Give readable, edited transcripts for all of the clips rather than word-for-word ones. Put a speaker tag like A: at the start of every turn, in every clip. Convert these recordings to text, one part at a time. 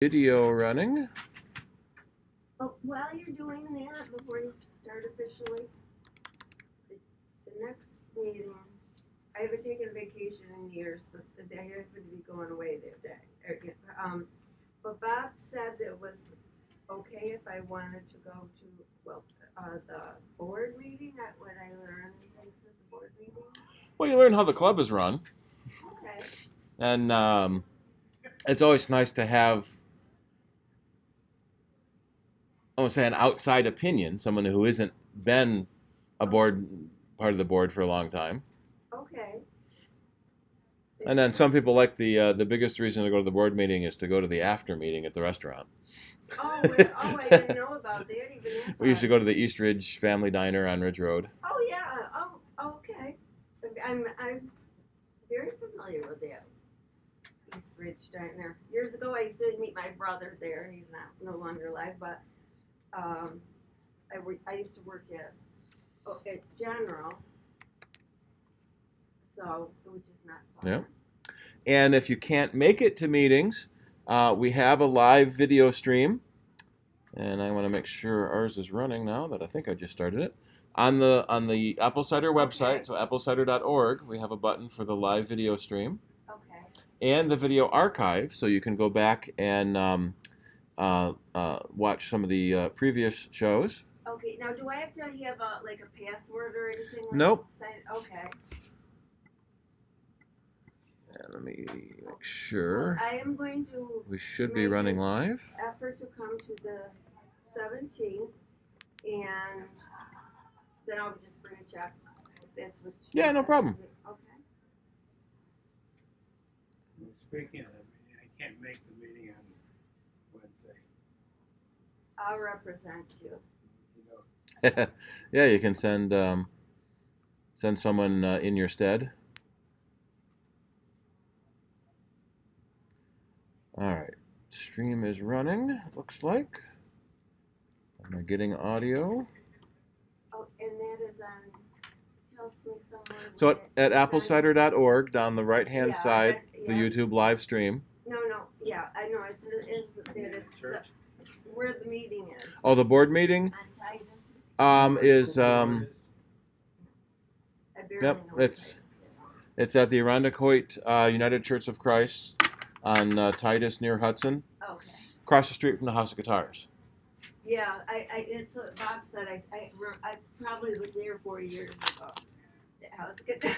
A: Video running.
B: Oh, while you're doing that, before you start officially, the next meeting, I haven't taken a vacation in years, but I happen to be going away that day. But Bob said that it was okay if I wanted to go to, the board meeting. Would I learn things at the board meeting?
A: Well, you learn how the club is run,
B: Okay.
A: and it's always nice to have, I want to say, an outside opinion, someone who isn't been a board part of the board for a long time.
B: Okay.
A: And then some people like the biggest reason to go to the board meeting is to go to the after meeting at the restaurant.
B: Oh, I didn't know about that even.
A: We used to go to the East Ridge Family Diner on Ridge Road.
B: Oh yeah. Oh, okay. I'm very familiar with that East Ridge Diner. Years ago, I used to meet my brother there. He's no longer alive, but I used to work at General, so which is not far.
A: Yeah. And if you can't make it to meetings, we have a live video stream, and I want to make sure ours is running now. That I think I just started it on the Apple CIDER website.
B: Okay.
A: So applecider.org, we have a button for the live video stream
B: Okay.
A: and the video archive, so you can go back and watch some of the previous shows.
B: Okay. Now, do I have to have like a password or anything?
A: Nope.
B: Okay.
A: And let me make sure.
B: Well, I am going to.
A: We should be running live.
B: Effort to come to the 17th, and then I'll just bring a check. If that's what.
A: Yeah, no problem.
B: Okay.
C: Well, speaking of that meeting, I can't make the meeting on Wednesday.
B: I'll represent you.
C: You know,
A: Yeah, you can send someone in your stead. All right, stream is running. Looks like. Am I getting audio?
B: Oh, and that is on. Tells me someone.
A: So at applecider.org, down the right-hand
B: Yeah,
A: side, the
B: yeah.
A: YouTube live stream.
B: No, yeah, I know it's
C: church.
B: where the meeting is.
A: Oh, the board meeting
B: On Titus.
A: is
B: I barely
A: Yep,
B: know what
A: it's at the Irondequoit United Church of Christ on Titus near Hudson,
B: Okay.
A: across the street from the House of Guitars.
B: Yeah, it's what Bob said. I probably was there 4 years ago. The house guitar.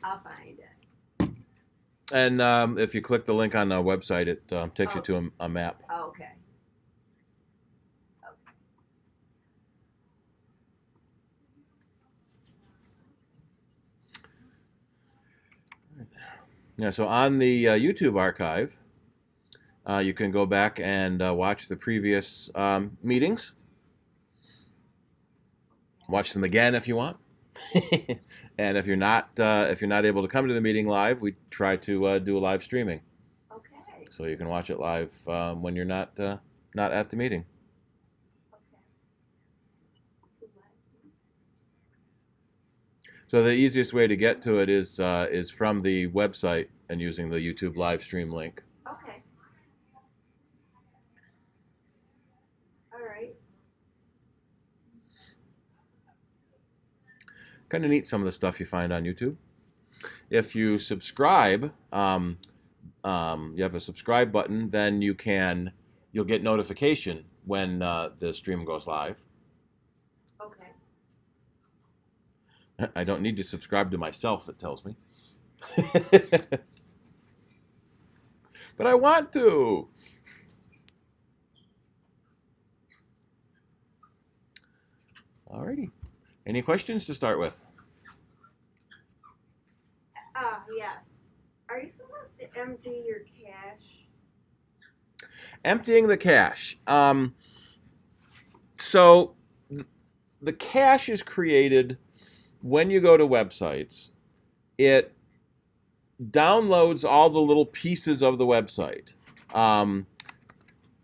B: I'll find it.
A: And if you click the link on the website, it takes you to a map.
B: Oh, okay.
A: Yeah, so on the YouTube archive, you can go back and watch the previous meetings. Watch them again if you want. And if you're not able to come to the meeting live, we try to do a live streaming.
B: Okay.
A: So you can watch it live when you're not at the meeting. So the easiest way to get to it is from the website and using the YouTube live stream link.
B: Okay. All right.
A: Kind of neat, some of the stuff you find on YouTube. If you subscribe, you have a subscribe button, then you'll get notification when the stream goes live.
B: Okay.
A: I don't need to subscribe to myself, it tells me. But I want to. Alrighty. Any questions to start with?
B: Yes. Are you supposed to empty your cache?
A: Emptying the cache. So the cache is created when you go to websites. It downloads all the little pieces of the website.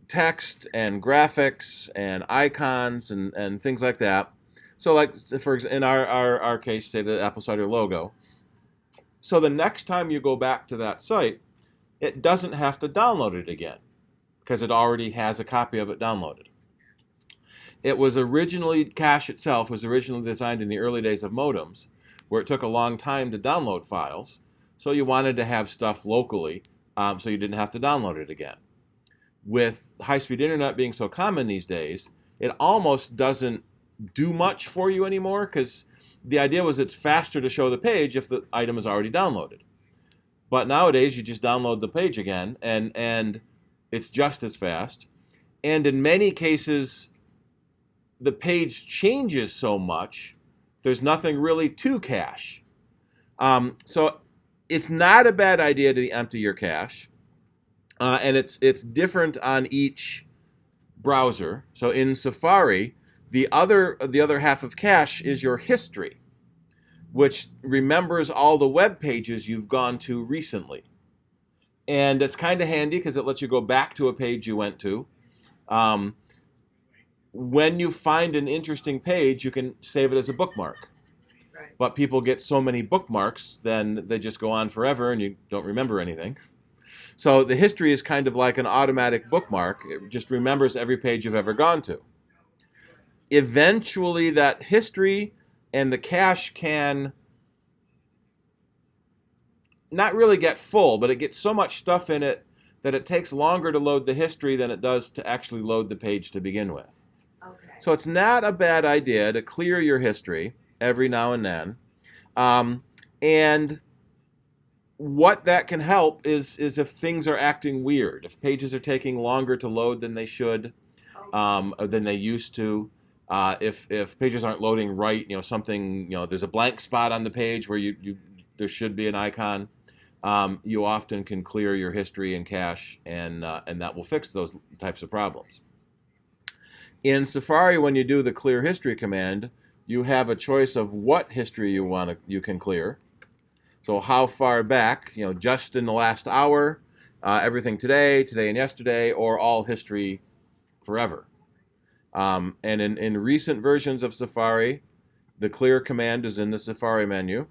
A: Text and graphics and icons and things like that. So like, for example, in our case, say the Apple CIDER logo. So the next time you go back to that site, it doesn't have to download it again because it already has a copy of it downloaded. Cache itself was originally designed in the early days of modems, where it took a long time to download files, so you wanted to have stuff locally so you didn't have to download it again. With high-speed internet being so common these days, it almost doesn't do much for you anymore because the idea was it's faster to show the page if the item is already downloaded. But nowadays, you just download the page again, and it's just as fast. And in many cases, the page changes so much, there's nothing really to cache. So it's not a bad idea to empty your cache. And it's different on each browser. So in Safari, the other half of cache is your history, which remembers all the web pages you've gone to recently. And it's kind of handy because it lets you go back to a page you went to. When you find an interesting page, you can save it as a bookmark.
B: Right.
A: But people get so many bookmarks, then they just go on forever and you don't remember anything. So the history is kind of like an automatic bookmark. It just remembers every page you've ever gone to. Eventually, that history and the cache can not really get full, but it gets so much stuff in it that it takes longer to load the history than it does to actually load the page to begin with.
B: Okay.
A: So it's not a bad idea to clear your history every now and then. And what that can help is if things are acting weird, if pages are taking longer to load than they should, or than they used to, if pages aren't loading right, something, there's a blank spot on the page where there should be an icon, you often can clear your history and cache, and that will fix those types of problems. In Safari, when you do the clear history command, you have a choice of what history you can clear. So how far back, just in the last hour, everything today and yesterday, or all history forever. And in recent versions of Safari, the clear command is in the Safari menu.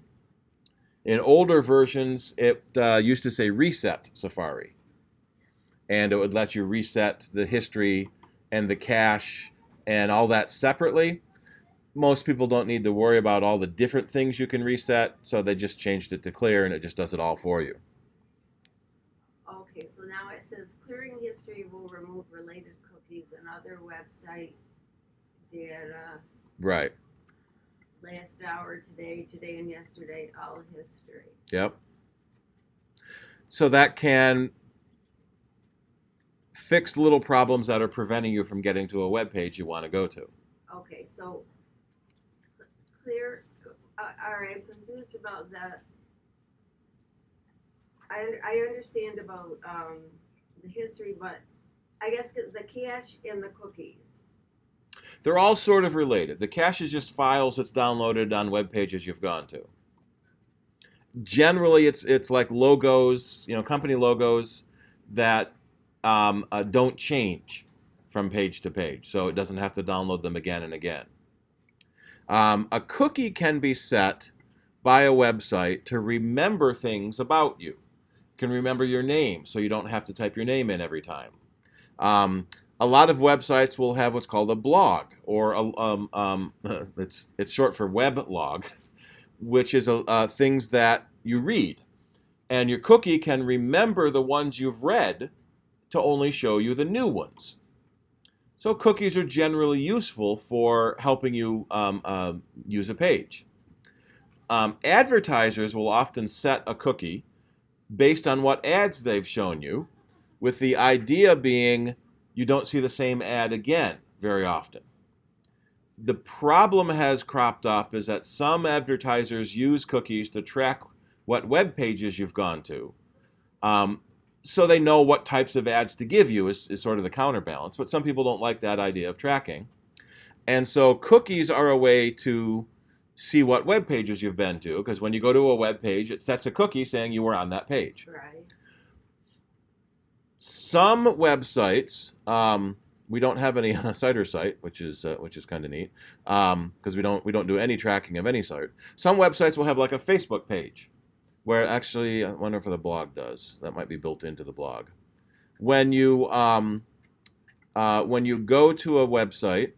A: In older versions, it used to say reset Safari. And it would let you reset the history and the cache and all that separately. Most people don't need to worry about all the different things you can reset, so they just changed it to clear, and it just does it all for you.
B: Okay, so now it says clearing history will remove related cookies and other website data.
A: Right.
B: Last hour, today and yesterday, all history.
A: Yep. So that can fix little problems that are preventing you from getting to a web page you want to go to.
B: Okay, so clear. All right, I'm confused about that. I understand about the history, but I guess the cache and the cookies.
A: They're all sort of related. The cache is just files that's downloaded on web pages you've gone to. Generally, it's like logos, company logos that don't change from page to page, so it doesn't have to download them again and again. A cookie can be set by a website to remember things about you. It can remember your name, so you don't have to type your name in every time. A lot of websites will have what's called a blog, or it's short for weblog, which is things that you read. And your cookie can remember the ones you've read to only show you the new ones. So cookies are generally useful for helping you use a page. Advertisers will often set a cookie based on what ads they've shown you, with the idea being you don't see the same ad again very often. The problem has cropped up is that some advertisers use cookies to track what web pages you've gone to. So they know what types of ads to give you is sort of the counterbalance. But some people don't like that idea of tracking. And so cookies are a way to see what web pages you've been to, because when you go to a web page, it sets a cookie saying you were on that page.
B: Right.
A: Some websites, we don't have any on a CIDER site, which is kind of neat, because we don't do any tracking of any site. Some websites will have like a Facebook page Where actually, I wonder if the blog does. That might be built into the blog. When you go to a website,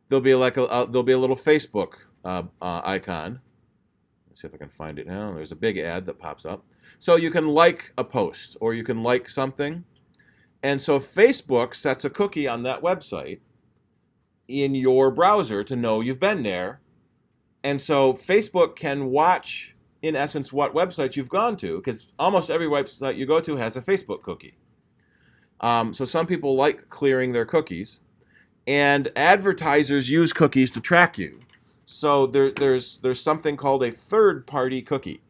A: there'll be like there'll be a little Facebook icon. Let's see if I can find it now. There's a big ad that pops up. So you can like a post or you can like something. And so Facebook sets a cookie on that website in your browser to know you've been there. And so Facebook can watch, in essence, what website you've gone to, because almost every website you go to has a Facebook cookie. So some people like clearing their cookies. And advertisers use cookies to track you. So there's something called a third-party cookie.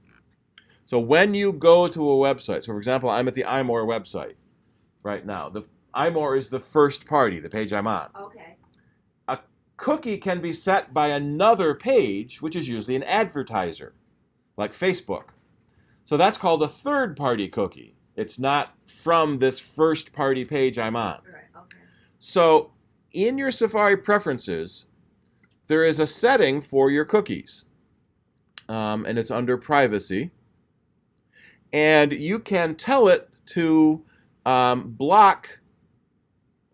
A: So when you go to a website, so for example, I'm at the iMore website right now. The iMore is the first party, the page I'm on.
B: Okay.
A: A cookie can be set by another page, which is usually an advertiser, like Facebook. So that's called a third-party cookie. It's not from this first-party page I'm on.
B: Right. Okay.
A: So in your Safari preferences, there is a setting for your cookies, and it's under privacy. And you can tell it to block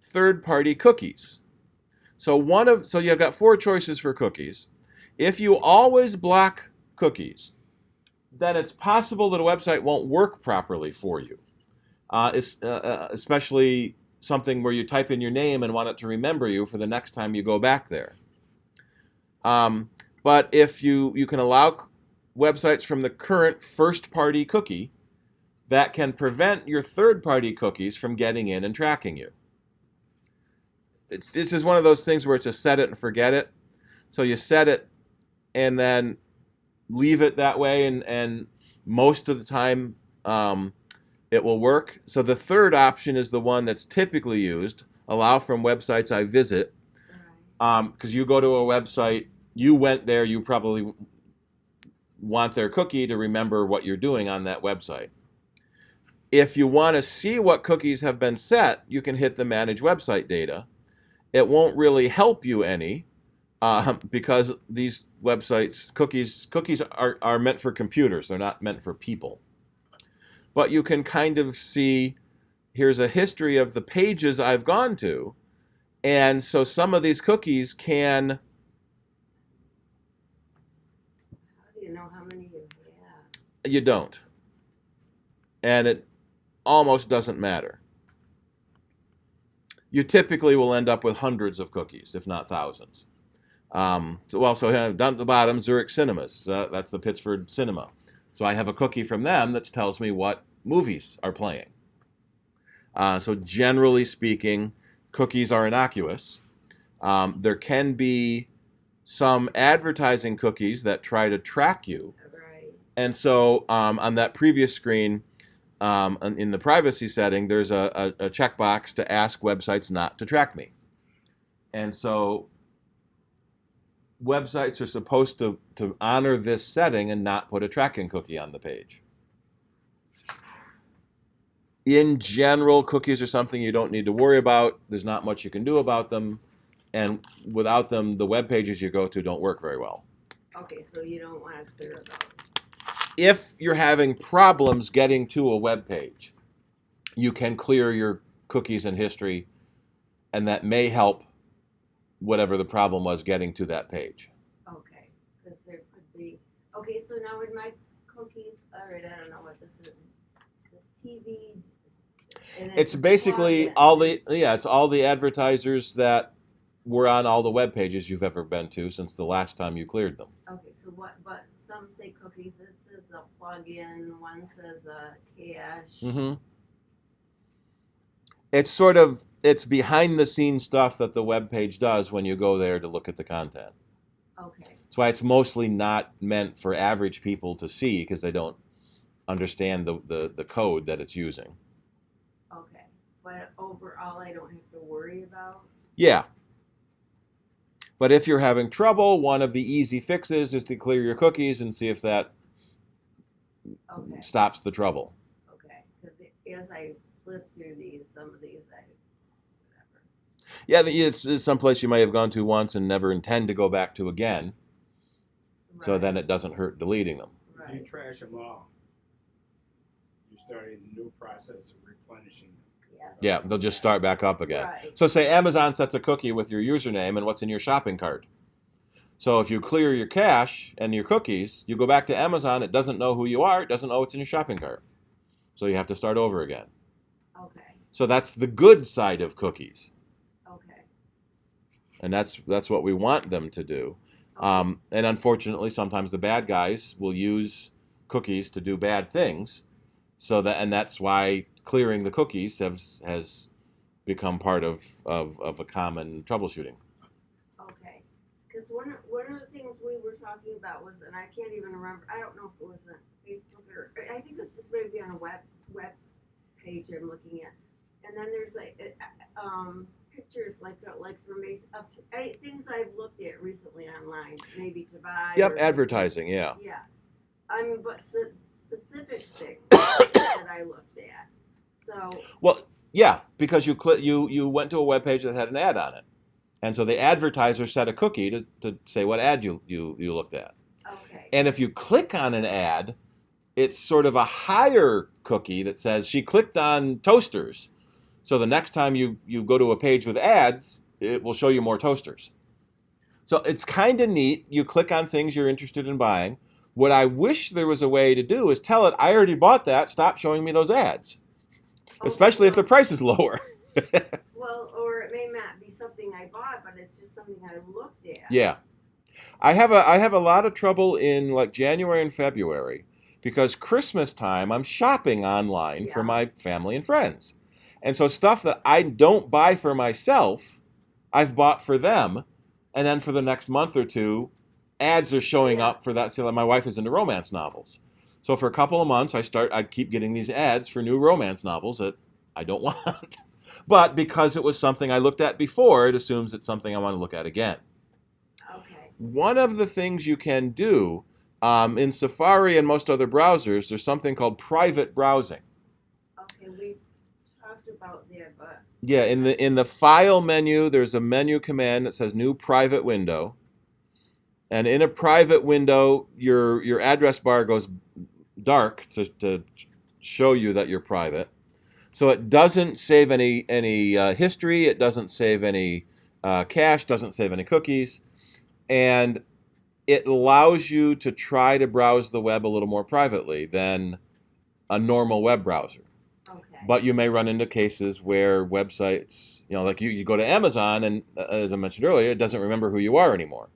A: third-party cookies. So you've got 4 choices for cookies. If you always block cookies, then it's possible that a website won't work properly for you, especially something where you type in your name and want it to remember you for the next time you go back there. But if you can allow websites from the current first-party cookie, that can prevent your third-party cookies from getting in and tracking you. This is one of those things where it's a set it and forget it. So you set it and then leave it that way, and most of the time it will work. So the third option is the one that's typically used, allow from websites I visit. Because you go to a website, you went there, you probably want their cookie to remember what you're doing on that website. If you want to see what cookies have been set, you can hit the Manage Website Data. It won't really help you any because these websites, cookies are meant for computers. They're not meant for people. But you can kind of see, here's a history of the pages I've gone to. And so some of these cookies can...
B: How do you know how many you have?
A: You don't. And it almost doesn't matter. You typically will end up with hundreds of cookies, if not thousands. So down at the bottom, Zurich Cinemas. That's the Pittsburgh Cinema. So I have a cookie from them that tells me what movies are playing. So generally speaking, cookies are innocuous. There can be some advertising cookies that try to track you.
B: Right.
A: And so on that previous screen, in the privacy setting, there's a checkbox to ask websites not to track me. And so websites are supposed to honor this setting and not put a tracking cookie on the page. In general, cookies are something you don't need to worry about. There's not much you can do about them. And without them, the web pages you go to don't work very well.
B: Okay, so you don't want to clear those.
A: If you're having problems getting to a web page, you can clear your cookies and history, and that may help whatever the problem was getting to that page.
B: Okay, because there could be. Okay, so now with my cookies, all right, I don't know what this is. This is TV. And
A: It's basically it's all the advertisers that were on all the web pages you've ever been to since the last time you cleared them.
B: Okay, so what? But some say cookies. This is a plug-in. One says a cache.
A: Mm-hmm. It's behind the scenes stuff that the web page does when you go there to look at the content.
B: Okay.
A: That's why it's mostly not meant for average people to see because they don't understand the code that it's using.
B: Okay, but overall, I don't have to worry about.
A: Yeah. But if you're having trouble, one of the easy fixes is to clear your cookies and see if that stops the trouble.
B: Okay, because as I flip through these, some of these, whatever.
A: Yeah, it's someplace you may have gone to once and never intend to go back to again.
B: Right.
A: So then it doesn't hurt deleting them.
B: Right.
C: If you trash them all, you're starting a new process of replenishing them.
A: Yeah, they'll just start back up again.
B: Right.
A: So say Amazon sets a cookie with your username and what's in your shopping cart. So if you clear your cache and your cookies, you go back to Amazon, it doesn't know who you are, it doesn't know what's in your shopping cart. So you have to start over again.
B: Okay.
A: So that's the good side of cookies.
B: Okay.
A: And that's what we want them to do. And unfortunately, sometimes the bad guys will use cookies to do bad things. And that's why clearing the cookies has become part of a common troubleshooting.
B: Okay. Because one of the things we were talking about was, and I can't even remember, I don't know if it was on Facebook or, I think it was just maybe on a web page I'm looking at. And then there's like pictures like for me, things I've looked at recently online, maybe to buy.
A: Yep, advertising, yeah.
B: Yeah. I mean, but specific things that I looked at. So.
A: Well, yeah, because you went to a web page that had an ad on it. And so the advertiser set a cookie to say what ad you looked at.
B: Okay.
A: And if you click on an ad, it's sort of a higher cookie that says she clicked on toasters. So the next time you go to a page with ads, it will show you more toasters. So it's kind of neat. You click on things you're interested in buying. What I wish there was a way to do is tell it, I already bought that, stop showing me those ads.
B: Okay.
A: Especially if the price is lower.
B: Well, or it may not be something I bought, but it's just something I looked at.
A: Yeah. I have a lot of trouble in like January and February because Christmas time I'm shopping online for my family and friends. And so stuff that I don't buy for myself, I've bought for them, and then for the next month or two, ads are showing up for that. So my wife is into romance novels. So for a couple of months I'd keep getting these ads for new romance novels that I don't want. But because it was something I looked at before, it assumes it's something I want to look at again.
B: Okay.
A: One of the things you can do in Safari and most other browsers, there's something called private browsing.
B: Okay, we talked about that, but.
A: Yeah, in the file menu, there's a menu command that says new private window. And in a private window, your address bar goes dark to show you that you're private. So it doesn't save any history. It doesn't save any cache. Doesn't save any cookies, and it allows you to try to browse the web a little more privately than a normal web browser.
B: Okay.
A: But you may run into cases where websites, like you go to Amazon, and as I mentioned earlier, it doesn't remember who you are anymore.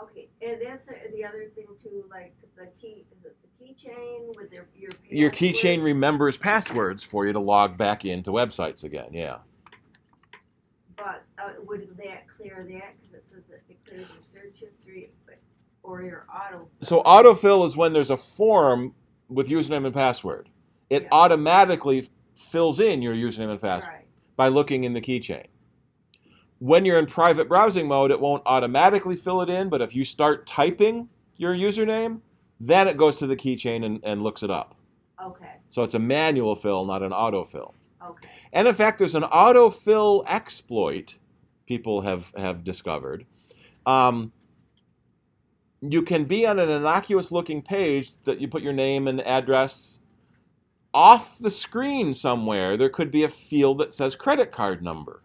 B: Okay, and that's the other thing too, like is it the keychain with
A: Your keychain remembers passwords for you to log back into websites again, yeah.
B: But would that clear that? Because it says that it clears your search history or your autofill.
A: So autofill is when there's a form with username and password. It automatically fills in your username and password by looking in the keychain. When you're in private browsing mode, it won't automatically fill it in, but if you start typing your username, then it goes to the keychain and looks it up.
B: Okay.
A: So it's a manual fill, not an autofill.
B: Okay.
A: And in fact, there's an autofill exploit people have discovered. You can be on an innocuous-looking page that you put your name and address. Off the screen somewhere, there could be a field that says credit card number.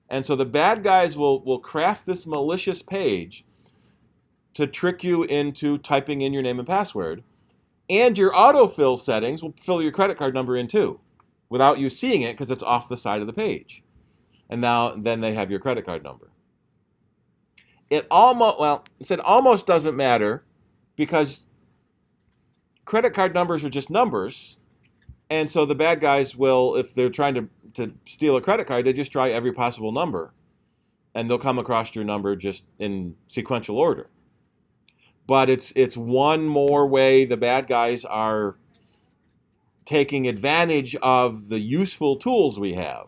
A: And so the bad guys will craft this malicious page to trick you into typing in your name and password. And your autofill settings will fill your credit card number in too, without you seeing it because it's off the side of the page. And then they have your credit card number. It almost doesn't matter because credit card numbers are just numbers. And so the bad guys will, if they're trying to steal a credit card, they just try every possible number. And they'll come across your number just in sequential order. But it's one more way the bad guys are taking advantage of the useful tools we have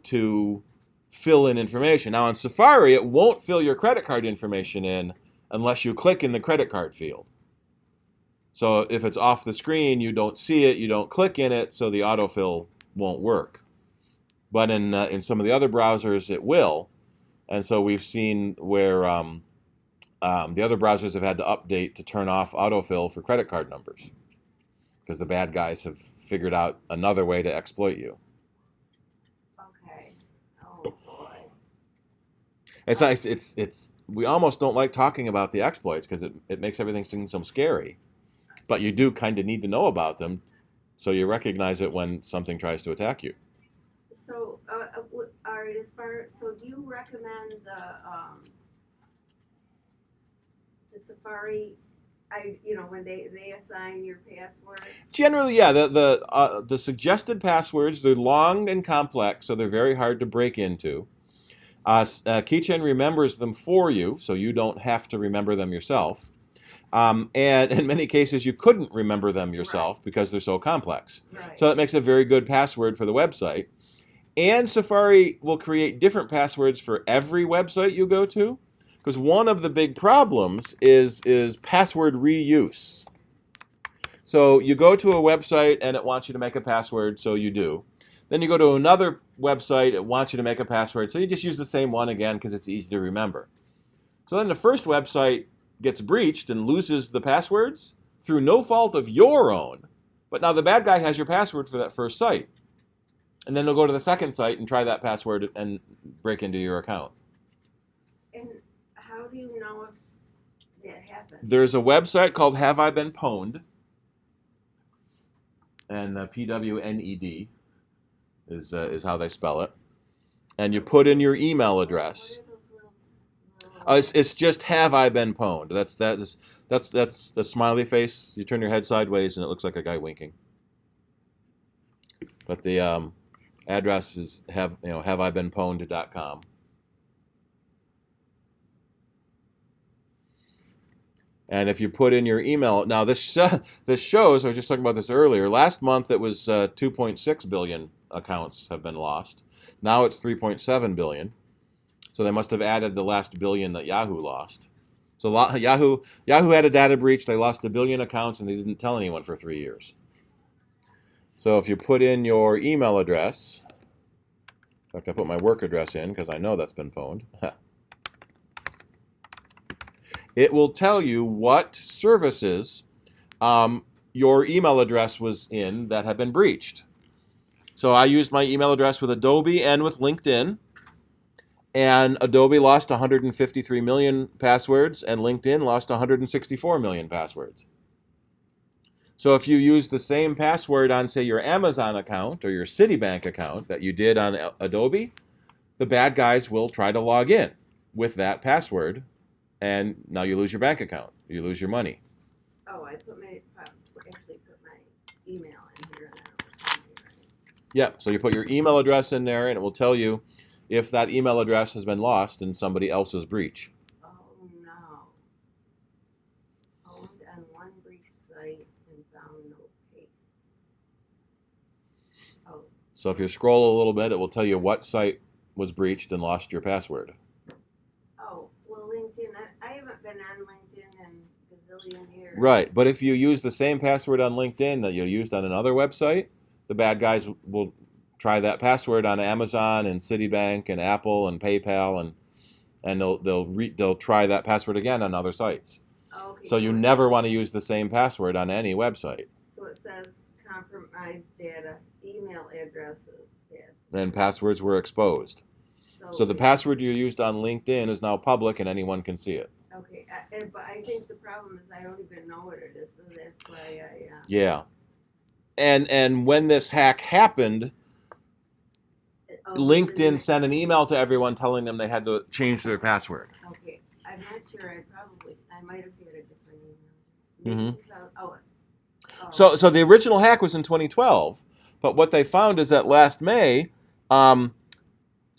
A: to fill in information. Now on Safari, it won't fill your credit card information in unless you click in the credit card field. So if it's off the screen, you don't see it, you don't click in it, so the autofill won't work. But in some of the other browsers, it will. And so we've seen where The other browsers have had to update to turn off autofill for credit card numbers because the bad guys have figured out another way to exploit you.
B: Okay. Oh boy.
A: It's nice. It's we almost don't like talking about the exploits because it makes everything seem so scary. But you do kind of need to know about them so you recognize it when something tries to attack you.
B: So, all right. So do you recommend the Safari? When they assign your password.
A: Generally, yeah. The suggested passwords, they're long and complex, so they're very hard to break into. Keychain remembers them for you, so you don't have to remember them yourself. And in many cases, you couldn't remember them yourself because they're so complex.
B: Right.
A: So that makes a very good password for the website. And Safari will create different passwords for every website you go to, because one of the big problems is password reuse. So you go to a website and it wants you to make a password, so you do. Then you go to another website, it wants you to make a password, so you just use the same one again because it's easy to remember. So then the first website gets breached and loses the passwords through no fault of your own. But now the bad guy has your password for that first site. And then they'll go to the second site and try that password and break into your account.
B: And how do you know if that happened?
A: There's a website called Have I Been Poned? And PWNED is how they spell it. And you put in your email address. It's just Have I Been Poned? That's the smiley face. You turn your head sideways and it looks like a guy winking. But the address is haveibeenponed.com. And if you put in your email, now this shows, I was just talking about this earlier, last month it was 2.6 billion accounts have been lost. Now it's 3.7 billion. So they must have added the last billion that Yahoo lost. So Yahoo had a data breach, they lost 1 billion accounts and they didn't tell anyone for 3 years. So if you put in your email address, in fact I put my work address in because I know that's been pwned. It will tell you what services your email address was in that have been breached. So I used my email address with Adobe and with LinkedIn. And Adobe lost 153 million passwords, and LinkedIn lost 164 million passwords. So if you use the same password on, say, your Amazon account or your Citibank account that you did on Adobe, the bad guys will try to log in with that password. And now you lose your bank account. You lose your money.
B: Oh, I actually put my email in here. And then it was me, right?
A: Yeah, so you put your email address in there, and it will tell you if that email address has been lost in somebody else's breach.
B: Oh, no. Owned on one breach site and found no case. Oh.
A: So if you scroll a little bit, it will tell you what site was breached and lost your password.
B: Oh, well, LinkedIn. I haven't been on LinkedIn in a gazillion years.
A: Right, but if you use the same password on LinkedIn that you used on another website, the bad guys will try that password on Amazon and Citibank and Apple and PayPal, and they'll try that password again on other sites.
B: Okay,
A: so you never want to use the same password on any website.
B: So it says compromised data, email addresses, yes.
A: And passwords were exposed. So the password you used on LinkedIn is now public and anyone can see it.
B: Okay, but I think the problem is I don't even know what it is, so that's why I...
A: Yeah. And when this hack happened, LinkedIn sent an email to everyone telling them they had to change their password.
B: Okay, I'm not sure. I might have had a different email.
A: Mm-hmm. So the original hack was in 2012, but what they found is that last May,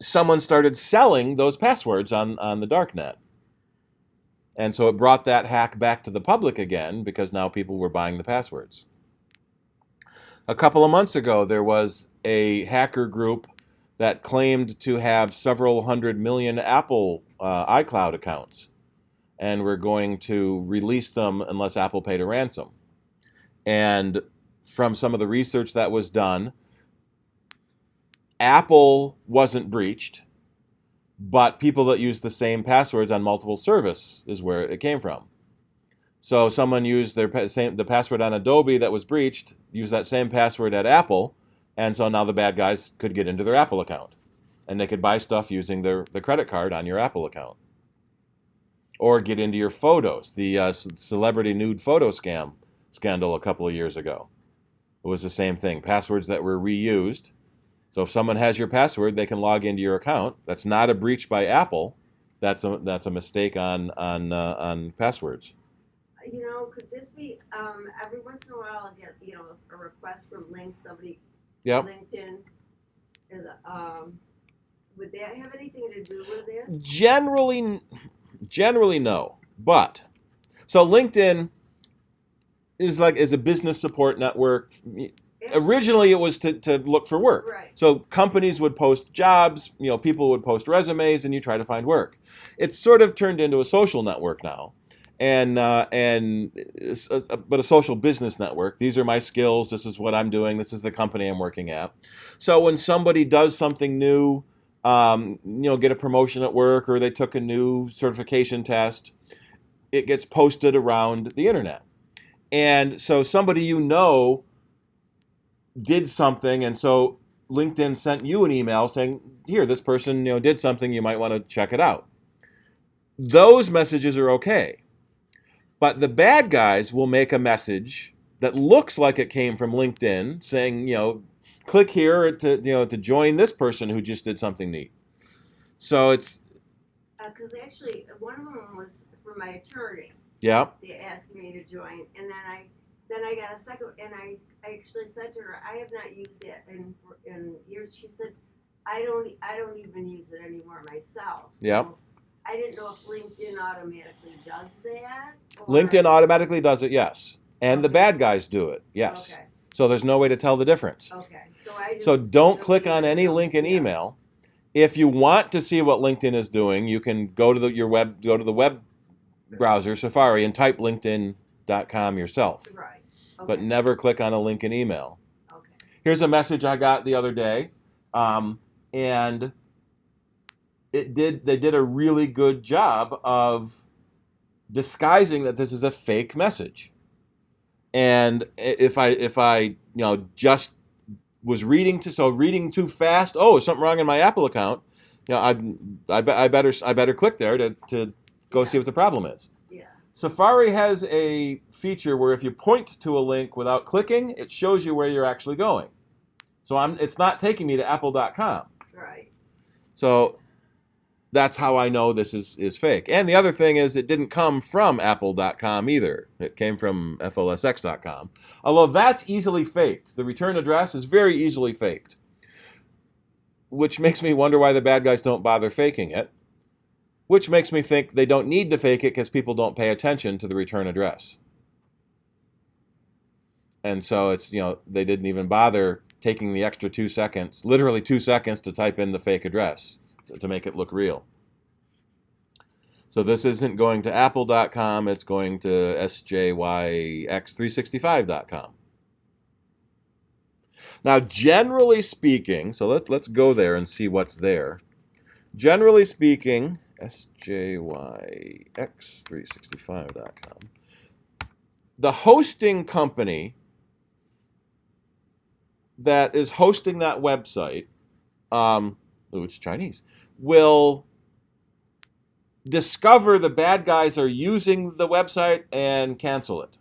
A: someone started selling those passwords on the darknet. And so it brought that hack back to the public again because now people were buying the passwords. A couple of months ago, there was a hacker group that claimed to have several 100 million Apple iCloud accounts and were going to release them unless Apple paid a ransom. And from some of the research that was done, Apple wasn't breached. but people that use the same passwords on multiple service is where it came from. So someone used the password on Adobe that was breached, used that same password at Apple, and so now the bad guys could get into their Apple account, and they could buy stuff using the credit card on your Apple account, or get into your photos. The celebrity nude photo scandal a couple of years ago. It was the same thing. Passwords that were reused. So if someone has your password, they can log into your account. That's not a breach by Apple. That's a mistake on passwords.
B: You know, could this be every once in a while I'll get a request from somebody
A: Yep.
B: LinkedIn is would that have anything to do with this?
A: Generally no. But so LinkedIn is a business support network. Originally, it was to look for work.
B: Right.
A: So companies would post jobs, people would post resumes, and you try to find work. It's sort of turned into a social network now, but a social business network. These are my skills. This is what I'm doing. This is the company I'm working at. So when somebody does something new, get a promotion at work, or they took a new certification test, it gets posted around the internet. And so somebody did something, and so LinkedIn sent you an email saying, here, this person did something, you might want to check it out. Those messages are okay. But the bad guys will make a message that looks like it came from LinkedIn saying, click here to join this person who just did something neat. So it's
B: because actually one of them was for my attorney.
A: Yeah.
B: They asked me to join, and then I got a second, and I actually said to her, I have not used it in years. She said, I don't even use it anymore myself.
A: Yeah.
B: So I didn't know if LinkedIn automatically does that.
A: LinkedIn automatically does it, yes, and the bad guys do it, yes.
B: Okay.
A: So there's no way to tell the difference.
B: Okay.
A: So don't click on any link in email. If you want to see what LinkedIn is doing, you can go to the web browser, Safari, and type linkedin.com yourself.
B: Right. Okay.
A: But never click on a link in email.
B: Okay.
A: Here's a message I got the other day, and they did a really good job of disguising that this is a fake message. And if I just was reading too fast, is something wrong in my Apple account? I better click there to go see what the problem is.
B: Yeah.
A: Safari has a feature where if you point to a link without clicking, it shows you where you're actually going. So it's not taking me to apple.com.
B: Right.
A: So that's how I know this is fake. And the other thing is it didn't come from apple.com either. It came from folsx.com. Although that's easily faked. The return address is very easily faked. Which makes me wonder why the bad guys don't bother faking it. Which makes me think they don't need to fake it because people don't pay attention to the return address. And so it's, they didn't even bother taking the extra 2 seconds, literally 2 seconds, to type in the fake address to make it look real. So this isn't going to apple.com, it's going to sjyx365.com. Now, generally speaking, so let's go there and see what's there. Generally speaking, sjyx365.com. The hosting company that is hosting that website, it's Chinese, will discover the bad guys are using the website and cancel it.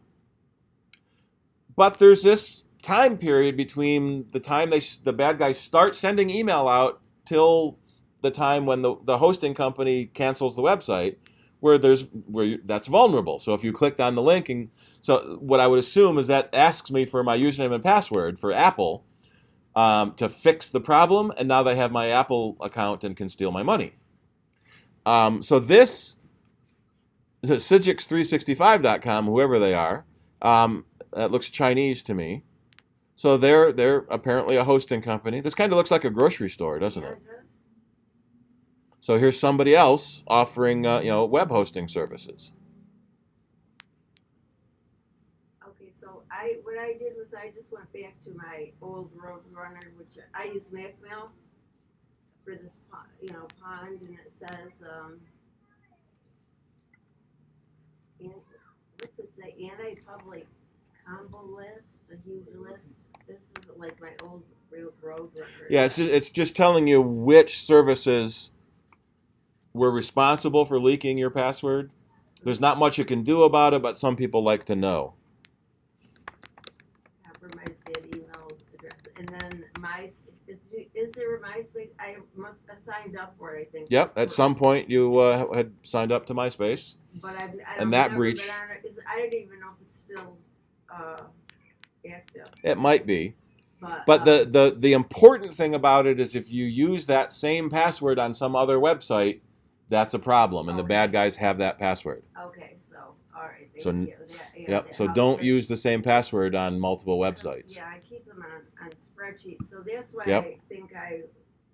A: But there's this time period between the time the bad guys start sending email out till the time when the hosting company cancels the website, where that's vulnerable. So if you clicked on the link, and so what I would assume is that asks me for my username and password for Apple to fix the problem, and now they have my Apple account and can steal my money. So this is at Sigix365.com, whoever they are. That looks Chinese to me. So they're apparently a hosting company. This kind of looks like a grocery store, doesn't it? So here's somebody else offering web hosting services.
B: Okay, so what I did was I just went back to my old Roadrunner, which I use MacMail for this, Poned, and it says, what's it say? Anti-public combo list, a huge list. This is like my old road record.
A: Yeah, it's just telling you which services were responsible for leaking your password. There's not much you can do about it, but some people like to know.
B: Compromised email address, and then is there a MySpace? I must have signed up for it, I think.
A: Yep, at some point you had signed up to MySpace.
B: But I
A: and that breach.
B: Been on it, I don't even know if it's still active.
A: It might be.
B: But
A: the important thing about it is if you use that same password on some other website, that's a problem, and the bad guys have that password.
B: Okay, so all right.
A: So
B: you.
A: Yep. So don't use the same password on multiple websites.
B: Yeah, I keep them on spreadsheets, so that's why
A: Yep.
B: I think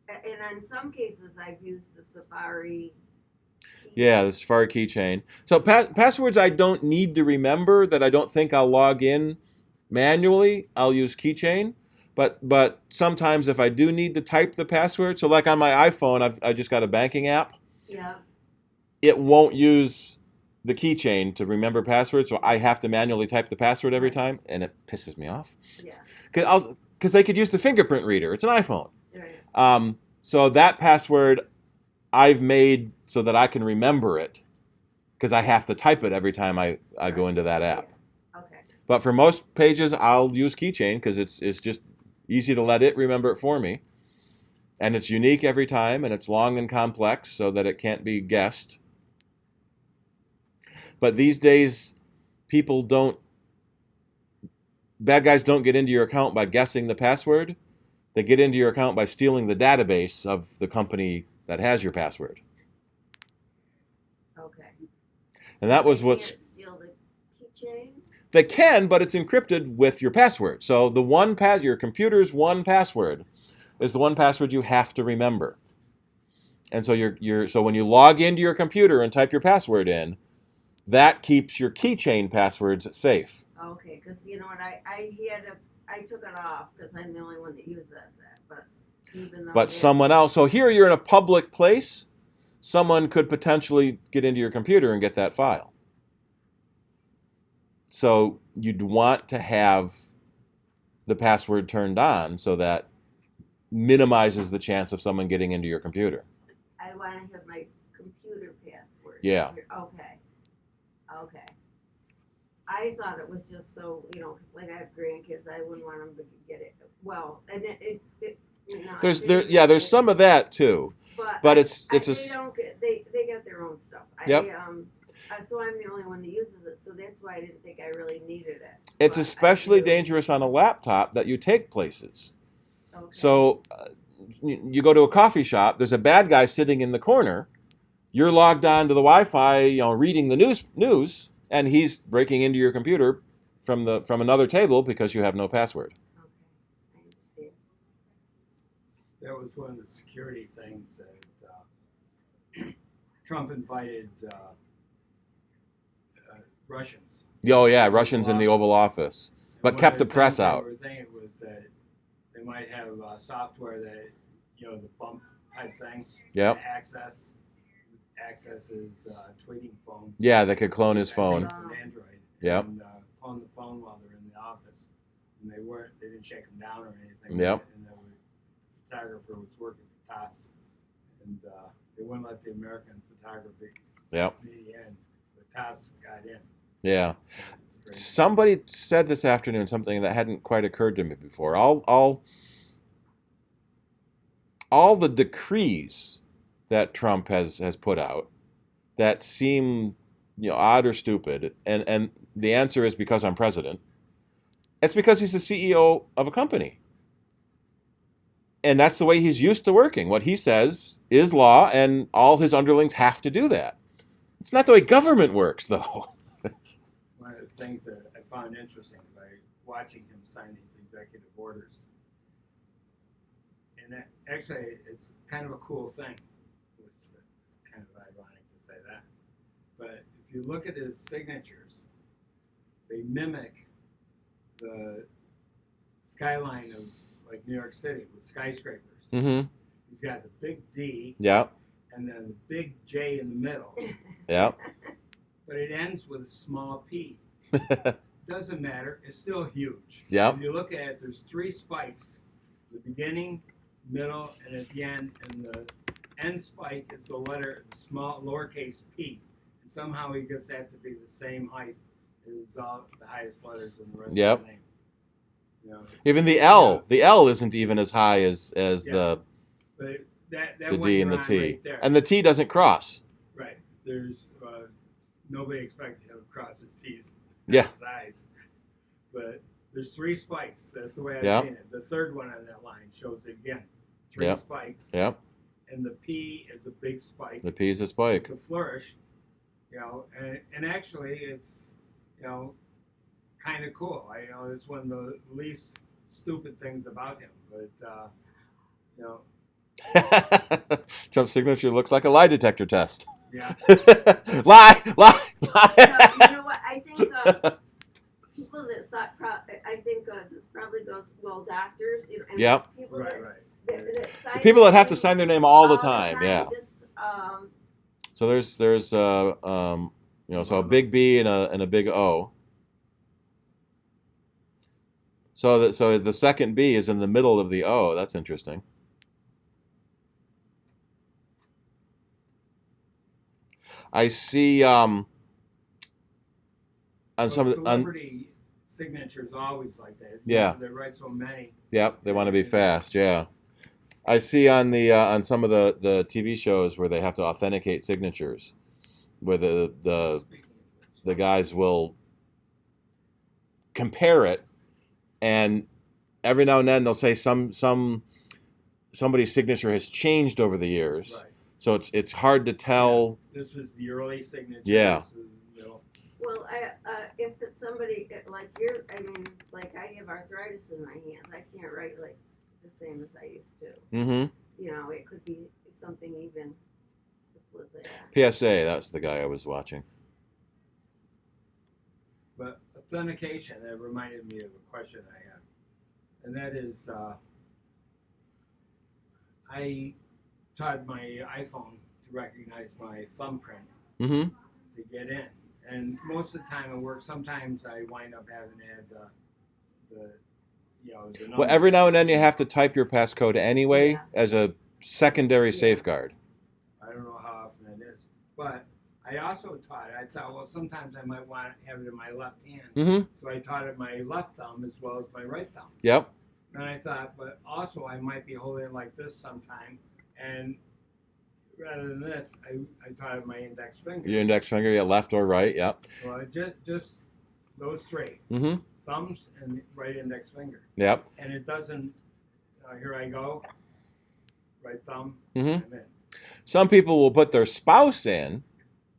B: and in some cases I've used the Safari.
A: Yeah, the Safari keychain. So passwords I don't need to remember that I don't think I'll log in manually, I'll use keychain. But sometimes if I do need to type the password, so like on my iPhone, I just got a banking app.
B: Yeah.
A: It won't use the keychain to remember passwords, so I have to manually type the password every time, and it pisses me off.
B: Yeah.
A: Because they could use the fingerprint reader. It's an iPhone.
B: Right.
A: So that password I've made so that I can remember it, because I have to type it every time I go into that app.
B: Yeah. Okay.
A: But for most pages, I'll use keychain because it's just easy to let it remember it for me. And it's unique every time, and it's long and complex so that it can't be guessed. But these days, bad guys don't get into your account by guessing the password. They get into your account by stealing the database of the company that has your password.
B: Okay.
A: And that was
B: They
A: what's...
B: can't steal the keychain?
A: They can, but it's encrypted with your password. So your computer's one password is the one password you have to remember. And so so when you log into your computer and type your password in, that keeps your keychain passwords safe.
B: Okay, because you know what, I took it off because I'm the only one that uses that, but
A: Someone else, so here you're in a public place, someone could potentially get into your computer and get that file. So you'd want to have the password turned on so that minimizes the chance of someone getting into your computer.
B: I want to have my computer password.
A: Yeah.
B: Okay. I thought it was just so, because like I have grandkids, I wouldn't want them to get it. Well, and
A: there's some of that too. But they
B: get their own stuff.
A: Yep.
B: So I'm the only one that uses it, so that's why I didn't think I really needed it.
A: It's especially dangerous on a laptop that you take places.
B: Okay.
A: So you go to a coffee shop, there's a bad guy sitting in the corner, you're logged on to the Wi-Fi, reading the news, and he's breaking into your computer from another table because you have no password.
B: Okay, I understand.
C: That was one of the security things that Trump invited Russians.
A: Oh yeah, Russians in the Oval Office, but kept the press out.
C: The thing was that they might have software that the bump type thing.
A: Yep.
C: Accesses tweeting phone.
A: Yeah, they could clone his phone.
C: It's an Android.
A: Yep.
C: And clone the phone while they're in the office, and they didn't shake them down or anything.
A: Yep.
C: And the photographer was working for TASS, and they wouldn't let the American photographer
A: Yep.
C: be in, but TASS got in.
A: Yeah. Somebody said this afternoon something that hadn't quite occurred to me before. All the decrees that Trump has put out that seem odd or stupid, and the answer is because I'm president. It's because he's the CEO of a company. And that's the way he's used to working. What he says is law, and all his underlings have to do that. It's not the way government works, though.
C: One of the things that I found interesting by watching him sign these executive orders, and actually it's kind of a cool thing. It's kind of ironic to say that. But if you look at his signatures, they mimic the skyline of like New York City with skyscrapers.
A: Mm-hmm.
C: He's got the big D.
A: Yep.
C: And then the big J in the middle.
A: Yep.
C: But it ends with a small P. Doesn't matter. It's still huge.
A: Yep.
C: If you look at it, there's 3 spikes. The beginning, middle, and at the end. And the end spike is the letter, the small lowercase p. And somehow he gets that to be the same height as all the highest letters in the rest of the name. You know,
A: even the L isn't even as high as the D and the T.
C: right there.
A: And the T doesn't cross.
C: Right. There's nobody expected him to cross his T's.
A: Yeah.
C: His eyes. But there's 3 spikes. That's the way I've seen it. The third one on that line shows it again. 3 spikes.
A: Yep.
C: And the P is a big spike.
A: The P is a spike.
C: It's a flourish. You know, and actually it's, you know, kind of cool. It's one of the least stupid things about him. But you know.
A: Trump signature looks like a lie detector test.
C: Yeah.
A: lie.
B: You know what? I think people that I think this probably goes doctors. You know, and
A: yep.
B: People
C: right.
B: that
A: people that have to sign their name all the time. Yeah.
B: This,
A: so there's so a big B and a big O. So the second B is in the middle of the O. That's interesting. I see on some
C: celebrity signatures always like that.
A: Yeah.
C: They write so many.
A: Yep, they want to be fast. Yeah, I see on the on some of the TV shows where they have to authenticate signatures, where the guys will compare it, and every now and then they'll say somebody's signature has changed over the years.
C: Right.
A: So it's hard to tell.
C: Yeah, this is the early signature.
A: Yeah.
B: Well, if it's somebody like I have arthritis in my hands. I can't write like the same as I used to.
A: Mm-hmm.
B: You know, it could be something even simple as that.
A: PSA, that's the guy I was watching.
C: But authentication, that reminded me of a question I had, and that is, I taught my iPhone to recognize my thumbprint
A: Mm-hmm.
C: to get in. And most of the time it works. Sometimes I wind up having to add the numbers.
A: Well, every now and then you have to type your passcode anyway as a secondary safeguard.
C: I don't know how often it is. But I also taught it. I thought, well, sometimes I might want to have it in my left hand.
A: Mm-hmm.
C: So I taught it my left thumb as well as my right thumb.
A: Yep.
C: And I thought, but also I might be holding it like this sometime. And rather than this, I taught it my index finger.
A: Your index finger, yeah, left or right, yep.
C: Well, just those 3.
A: Mm-hmm.
C: Thumbs and right index finger.
A: Yep.
C: And it doesn't, here I go, right thumb,
A: Mm-hmm.
C: I'm in.
A: Some people will put their spouse in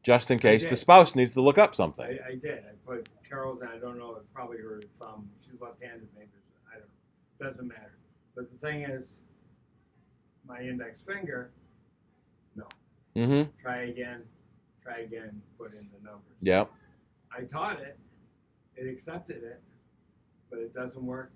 A: just in case the spouse needs to look up something.
C: I did. I put Carol's in. I don't know. It's probably her thumb. She's left-handed, maybe. I don't know. Doesn't matter. But the thing is, my index finger, no.
A: Mm-hmm.
C: Try again, put in the numbers.
A: Yep.
C: I taught it. It accepted it, but it doesn't work.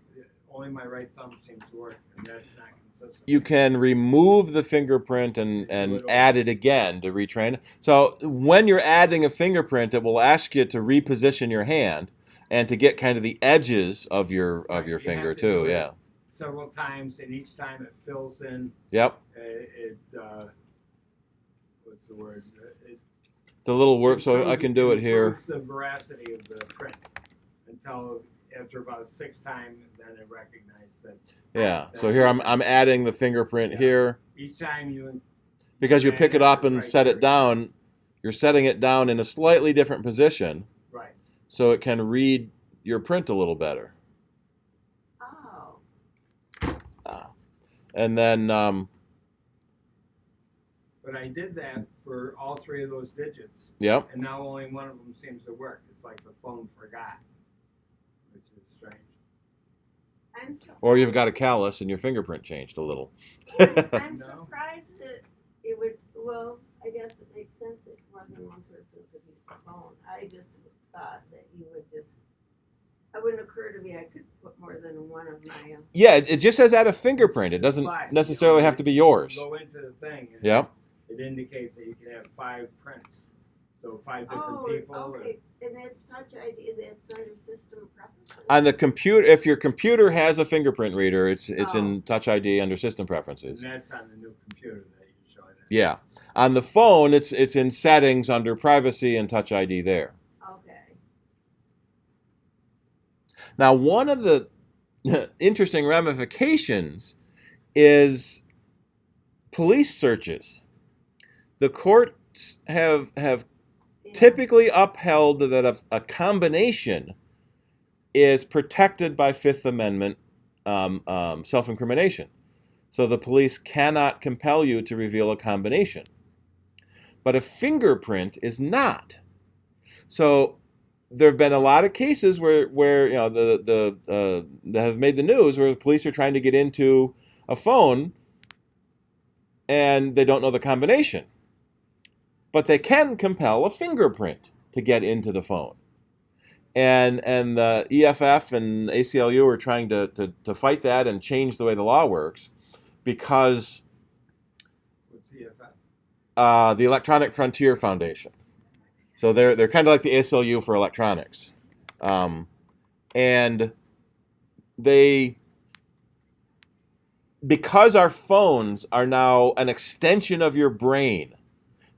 C: Only my right thumb seems to work, and that's not consistent.
A: You can remove the fingerprint and add it again to retrain. So when you're adding a fingerprint, it will ask you to reposition your hand and to get kind of the edges of your finger too. Yeah.
C: Several times, and each time it fills in.
A: Yep.
C: What's the word?
A: The little word. So I can do it here.
C: It's the veracity of the print until after about 6 times, then it recognized that.
A: Yeah. So here I'm adding the fingerprint here.
C: Each time
A: because you pick it up and set it down, you're setting it down in a slightly different position.
C: Right.
A: So it can read your print a little better.
B: Oh.
A: And then.
C: But I did that for all 3 of those digits.
A: Yep.
C: And now only one of them seems to work. It's like the phone forgot, which is strange.
A: Or you've got a callus and your fingerprint changed a little.
B: I'm surprised that it would. Well, I guess it makes sense that more than one person could use the phone. I just thought that you would just It wouldn't occur to me I could put more than one of my.
A: Yeah, it just says add a fingerprint. It doesn't
C: Five.
A: necessarily have to be yours.
C: Go into the thing. And
A: Yeah.
C: It indicates that you can have 5 prints. So 5 different
B: Oh,
C: people.
B: okay. And that's Touch ID. Is it under system preferences?
A: On the computer, if your computer has a fingerprint reader, it's
B: Oh.
A: in Touch ID under System Preferences.
C: And that's on the new computer that you're showing us.
A: Yeah. On the phone, it's in Settings under Privacy and Touch ID there.
B: Okay.
A: Now, one of the interesting ramifications is police searches. The courts have
B: Yeah.
A: typically upheld that a combination is protected by Fifth Amendment self-incrimination. So the police cannot compel you to reveal a combination. But a fingerprint is not. So there have been a lot of cases where you know that have made the news where the police are trying to get into a phone and they don't know the combination. But they can compel a fingerprint to get into the phone. And the EFF and ACLU are trying to fight that and change the way the law works because
C: What's EFF?
A: The Electronic Frontier Foundation. So they're kind of like the ACLU for electronics. And because our phones are now an extension of your brain,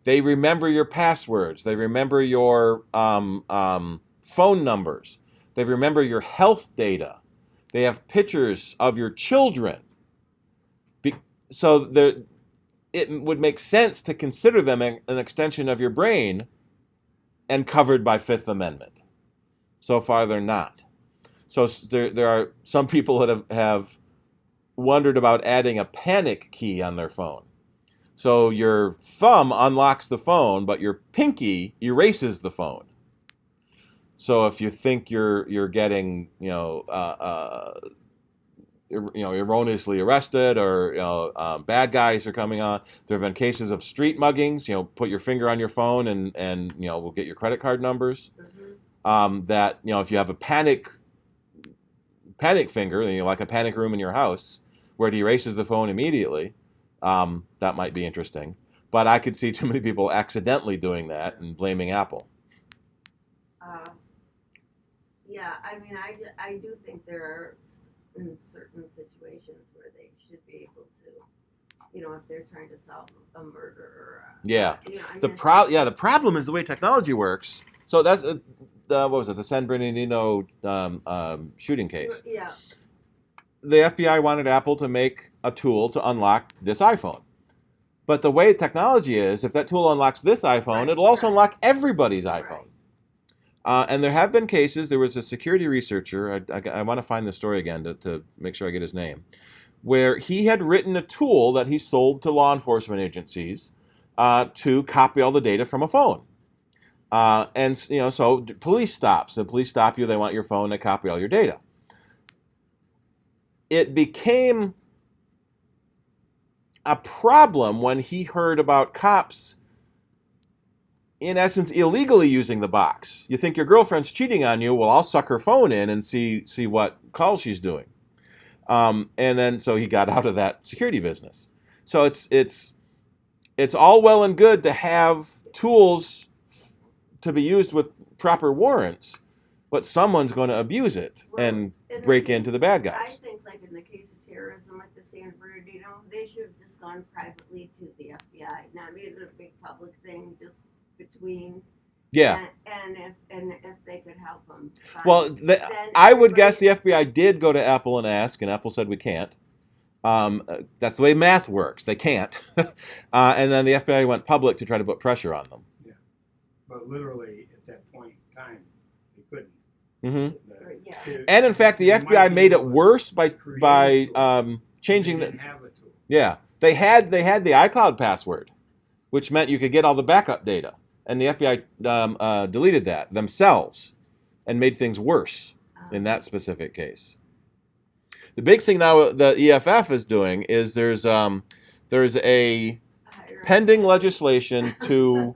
A: they remember your passwords. They remember your phone numbers. They remember your health data. They have pictures of your children. So it would make sense to consider them an extension of your brain and covered by Fifth Amendment. So far, they're not. So there are some people that have wondered about adding a panic key on their phone. So your thumb unlocks the phone, but your pinky erases the phone. So if you think you're getting erroneously arrested or bad guys are coming on, there have been cases of street muggings. Put your finger on your phone and we'll get your credit card numbers.
B: Mm-hmm.
A: That if you have a panic finger, like a panic room in your house where it erases the phone immediately. That might be interesting. But I could see too many people accidentally doing that and blaming Apple.
B: Yeah, I mean, I do think there are in certain situations where they should be able to, if they're trying to solve a murder or
A: Yeah.
B: The
A: problem is the way technology works. So that's what was it? The San Bernardino shooting case.
B: Yeah.
A: The FBI wanted Apple to make a tool to unlock this iPhone. But the way technology is, if that tool unlocks this iPhone,
B: Right,
A: it'll also
B: right.
A: unlock everybody's
B: Right.
A: iPhone. And there have been cases. There was a security researcher. I want to find the story again to make sure I get his name, where he had written a tool that he sold to law enforcement agencies to copy all the data from a phone. So police stops. The police stop you. They want your phone. They copy all your data. It became a problem when he heard about cops, in essence, illegally using the box. You think your girlfriend's cheating on you? Well, I'll suck her phone in and see what calls she's doing. And then so he got out of that security business. So it's all well and good to have tools to be used with proper warrants, but someone's going to abuse it and break into the bad
B: I
A: guys.
B: think, like in the case of terrorism, like the San Bernardino, they should have just gone privately to the FBI, not made it a big public thing, just between.
A: Yeah.
B: And if they could help them.
A: Well, I would guess the FBI did go to Apple and ask, and Apple said we can't. That's the way math works. They can't. And then the FBI went public to try to put pressure on them.
C: Yeah. But literally, at that point in time, they couldn't.
A: Mm-hmm.
B: Yeah.
A: And in fact, the FBI made it worse by changing
C: They
A: the.
C: didn't have a tool.
A: Yeah, they had the iCloud password, which meant you could get all the backup data, and the FBI deleted that themselves, and made things worse in that specific case. The big thing now the EFF is doing is there's a pending legislation to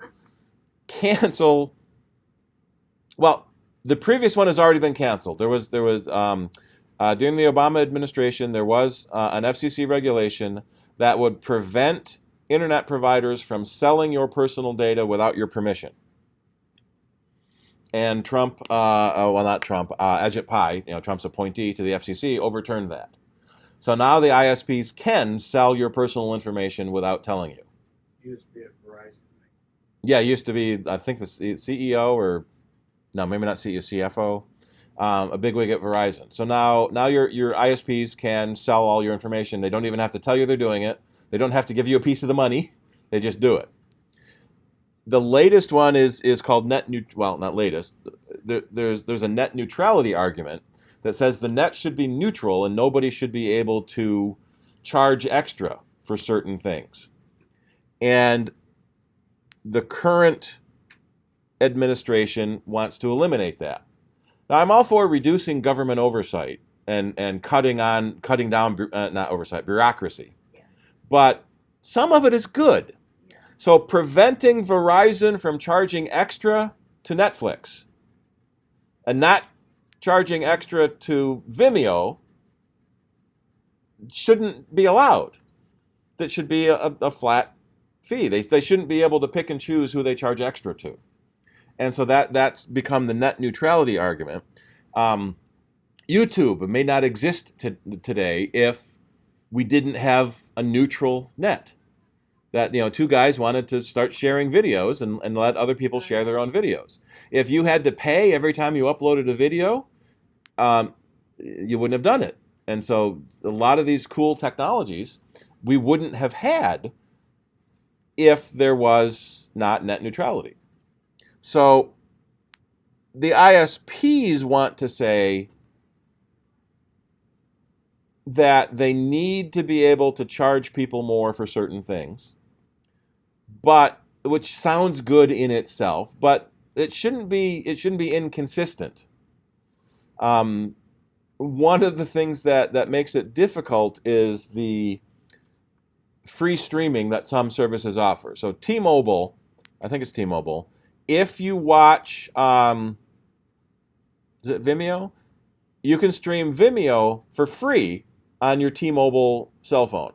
A: cancel. Well, The previous one has already been canceled. There was during the Obama administration, there was an FCC regulation that would prevent internet providers from selling your personal data without your permission. And Trump, well, not Trump, Ajit Pai, Trump's appointee to the FCC, overturned that. So now the ISPs can sell your personal information without telling you.
C: Used to be at Verizon.
A: Yeah, it used to be, I think, the CEO or, no, maybe not CEO, CFO, a bigwig at Verizon. So now your ISPs can sell all your information. They don't even have to tell you they're doing it. They don't have to give you a piece of the money. They just do it. The latest one is called well, not latest. There's a net neutrality argument that says the net should be neutral and nobody should be able to charge extra for certain things. And the current administration wants to eliminate that. Now, I'm all for reducing government oversight and cutting down not oversight, bureaucracy.
B: Yeah.
A: But some of it is good.
B: Yeah.
A: So preventing Verizon from charging extra to Netflix and not charging extra to Vimeo shouldn't be allowed. That should be a flat fee. They shouldn't be able to pick and choose who they charge extra to. And so that's become the net neutrality argument. YouTube may not exist today if we didn't have a neutral net. That two guys wanted to start sharing videos and let other people share their own videos. If you had to pay every time you uploaded a video, you wouldn't have done it. And so a lot of these cool technologies we wouldn't have had if there was not net neutrality. So the ISPs want to say that they need to be able to charge people more for certain things, but which sounds good in itself, but it shouldn't be inconsistent. One of the things that makes it difficult is the free streaming that some services offer. So T-Mobile, I think it's T-Mobile, if you watch is it Vimeo? You can stream Vimeo for free on your T-Mobile cell phone.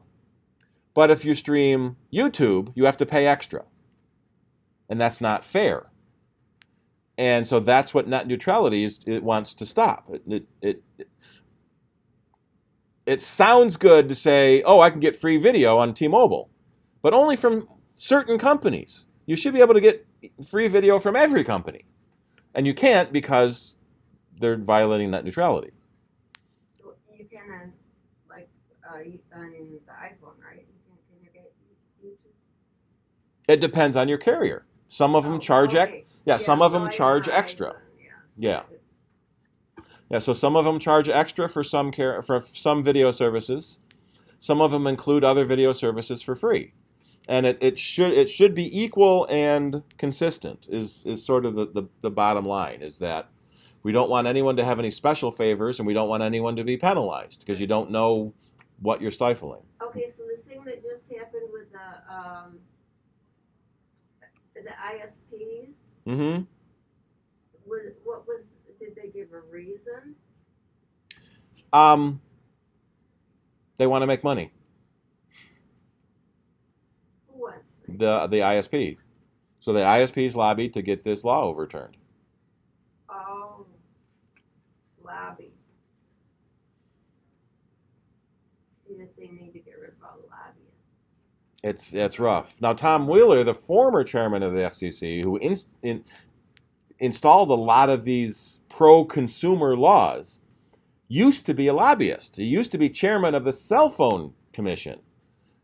A: But if you stream YouTube, you have to pay extra. And that's not fair. And so that's what net neutrality it wants to stop. It sounds good to say, oh, I can get free video on T-Mobile, but only from certain companies. You should be able to get free video from every company. And you can't because they're violating net neutrality.
B: So you can on the iPhone, right? Can you get YouTube?
A: It depends on your carrier. Some of them charge some of them charge extra. Yeah. Yeah, so some of them charge extra for some video services. Some of them include other video services for free. And it should be equal and consistent is sort of the bottom line, is that we don't want anyone to have any special favors and we don't want anyone to be penalized because you don't know what you're stifling.
B: Okay, so this thing that just happened with the ISPs,
A: Mm-hmm.
B: Did they give a reason?
A: They want to make money.
B: Who wants to?
A: The ISP. So the ISPs lobbied to get this law overturned.
B: Oh, lobby. See, they need to get rid of all the lobbyists.
A: It's rough. Now, Tom Wheeler, the former chairman of the FCC, who installed a lot of these pro-consumer laws, used to be a lobbyist. He used to be chairman of the Cell Phone Commission.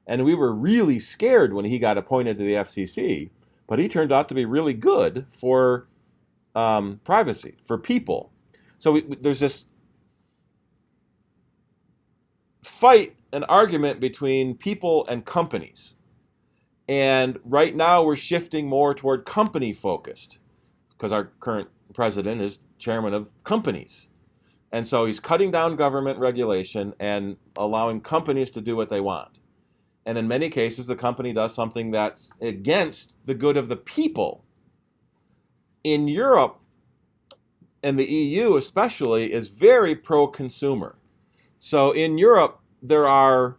A: And we were really scared when he got appointed to the FCC. But he turned out to be really good for privacy, for people. So there's this fight, an argument between people and companies. And right now we're shifting more toward company focused because our current president is chairman of companies. And so he's cutting down government regulation and allowing companies to do what they want. And in many cases, the company does something that's against the good of the people. In Europe, and the EU especially, is very pro-consumer. So in Europe, there are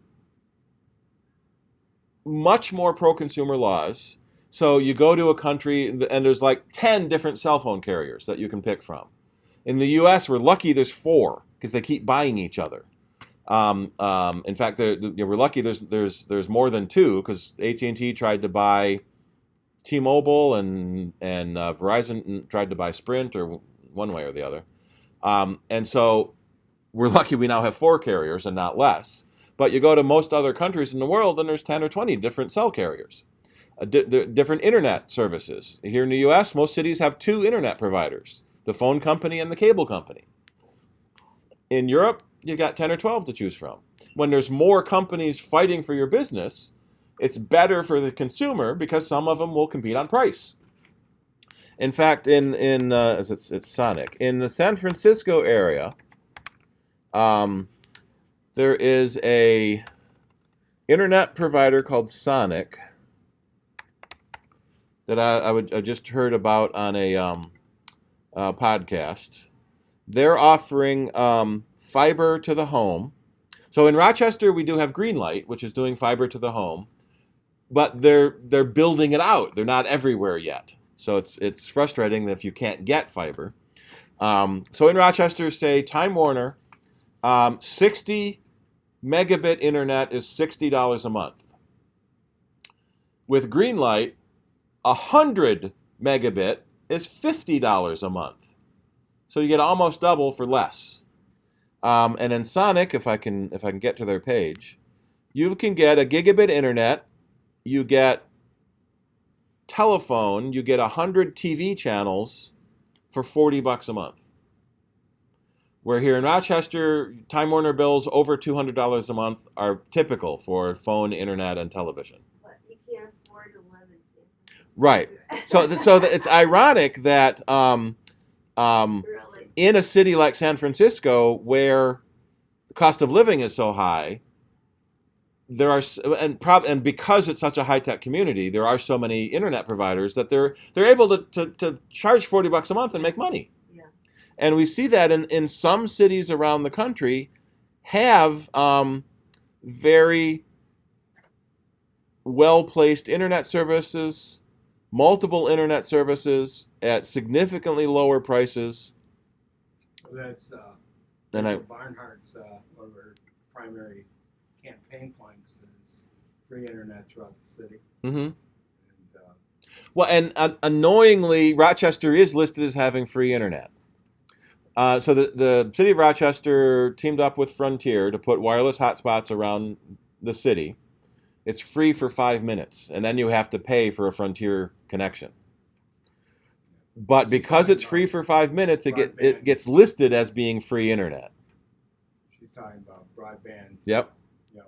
A: much more pro-consumer laws. So you go to a country and there's like 10 different cell phone carriers that you can pick from. In the US, we're lucky there's 4 because they keep buying each other. In fact, we're lucky there's more than 2 because AT&T tried to buy T-Mobile and Verizon tried to buy Sprint, or one way or the other. And so we're lucky we now have 4 carriers and not less. But you go to most other countries in the world and there's 10 or 20 different cell carriers, different internet services. Here in the US, most cities have 2 internet providers, the phone company and the cable company. In Europe, you got 10 or 12 to choose from. When there's more companies fighting for your business, it's better for the consumer because some of them will compete on price. In fact, it's Sonic. In the San Francisco area, there is a internet provider called Sonic that I just heard about on a podcast. They're offering fiber to the home. So in Rochester, we do have Greenlight, which is doing fiber to the home, but they're building it out. They're not everywhere yet. So it's frustrating if you can't get fiber. So in Rochester, say Time Warner, 60 megabit internet is $60 a month. With Greenlight, 100 megabit is $50 a month. So you get almost double for less. And in Sonic, if I can get to their page, you can get a gigabit internet, you get telephone, you get 100 TV channels for $40 a month. Where here in Rochester, Time Warner bills over $200 a month are typical for phone, internet, and television.
B: But you can't afford to live in San Francisco.
A: Right. So it's ironic that
B: Really?
A: in a city like San Francisco, where the cost of living is so high, there are and because it's such a high-tech community, there are so many internet providers that they're able to charge $40 a month and make money.
B: Yeah.
A: And we see that in some cities around the country have very well-placed internet services, multiple internet services at significantly lower prices.
C: That's
A: And
C: Bernhard's one of her primary campaign planks is free internet throughout the city.
A: Mm-hmm. Well, and annoyingly, Rochester is listed as having free internet. So the city of Rochester teamed up with Frontier to put wireless hotspots around the city. It's free for 5 minutes, and then you have to pay for a Frontier connection. But because it's free for 5 minutes, it gets listed as being free internet.
C: She's talking about broadband.
A: Yep.
C: You know,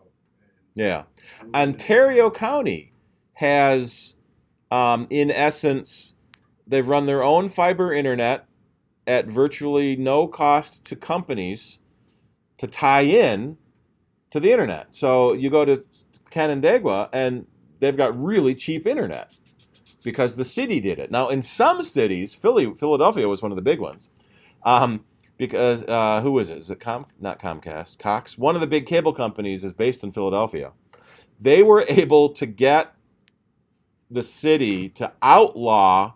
A: Yeah. Ontario County has, in essence, they've run their own fiber internet at virtually no cost to companies to tie in to the internet. So you go to Canandaigua and they've got really cheap internet because the city did it. Now in some cities, Philadelphia was one of the big ones, because who is it? Is it not Comcast? Cox. One of the big cable companies is based in Philadelphia. They were able to get the city to outlaw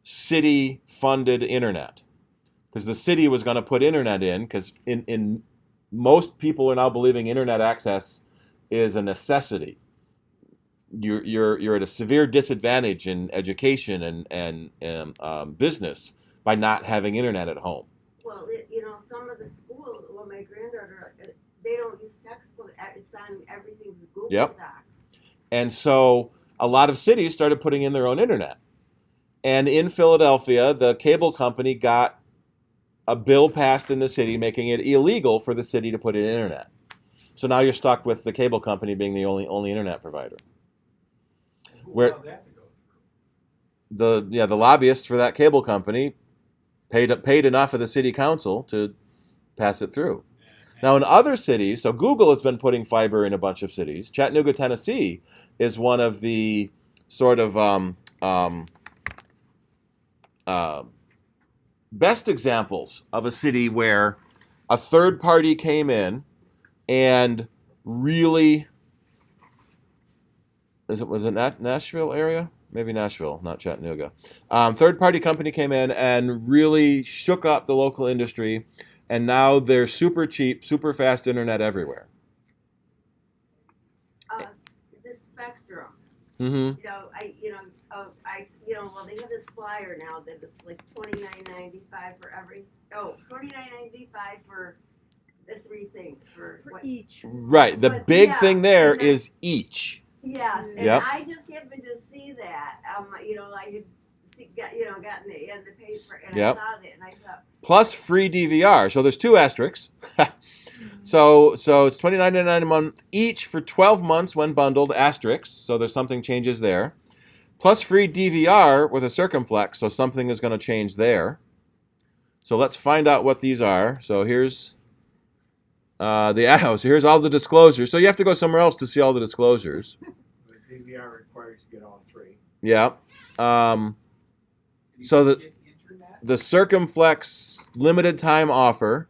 A: city-funded internet because the city was going to put internet in because in most people are now believing internet access is a necessity. You're at a severe disadvantage in education and business by not having internet at home.
B: Well, some of the schools, well, my granddaughter, they don't use textbook. It's on everything's Google
A: Yep.
B: Docs.
A: And so a lot of cities started putting in their own internet. And in Philadelphia, the cable company got a bill passed in the city making it illegal for the city to put in internet. So now you're stuck with the cable company being the only internet provider. Where the lobbyists for that cable company paid enough of the city council to pass it through. Now in other cities, so Google has been putting fiber in a bunch of cities. Chattanooga, Tennessee is one of the sort of best examples of a city where a third party came in and really, was it Nashville area? Maybe Nashville, not Chattanooga. Third party company came in and really shook up the local industry, and now they're super cheap, super fast internet everywhere.
B: The Spectrum.
A: Mm-hmm.
B: Well, they have this flyer now that it's like $29.95 for $29.95 for the three things for what?
D: each.
A: Right. The
B: But,
A: big
B: yeah,
A: thing there
B: and
A: is each.
B: Yes, and
A: Yep.
B: I just happened to see that. I had gotten it in the paper, and
A: Yep.
B: I saw that, and I thought,
A: Plus free DVR. So there's 2 asterisks. So it's $29.99 a month each for 12 months when bundled, asterisks. So there's something changes there. Plus free DVR with a circumflex, so something is going to change there. So let's find out what these are. So here's so here's all the disclosures. So you have to go somewhere else to see all the disclosures.
C: The DVR requires you get all 3.
A: Yeah. So the circumflex limited time offer,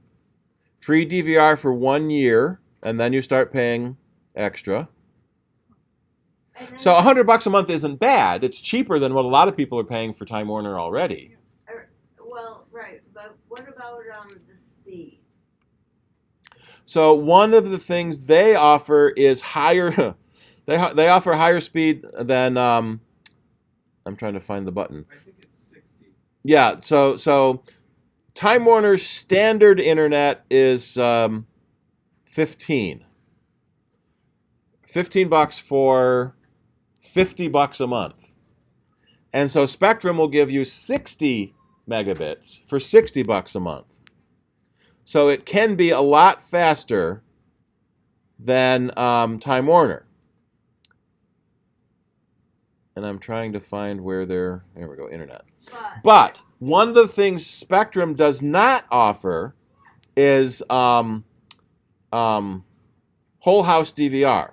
A: free DVR for 1 year, and then you start paying extra.
B: and then,
A: So $100 a month isn't bad. It's cheaper than what a lot of people are paying for Time Warner already.
B: well, right, but what about the speed?
A: So one of the things they offer is higher. They offer higher speed than. I'm trying to find the button.
C: I think it's 60.
A: Yeah. So Time Warner's standard internet is 15. $15 for $50 a month. And so Spectrum will give you 60 megabits for $60 a month. So it can be a lot faster than Time Warner. And I'm trying to find where there we go, internet. But one of the things Spectrum does not offer is whole house DVR.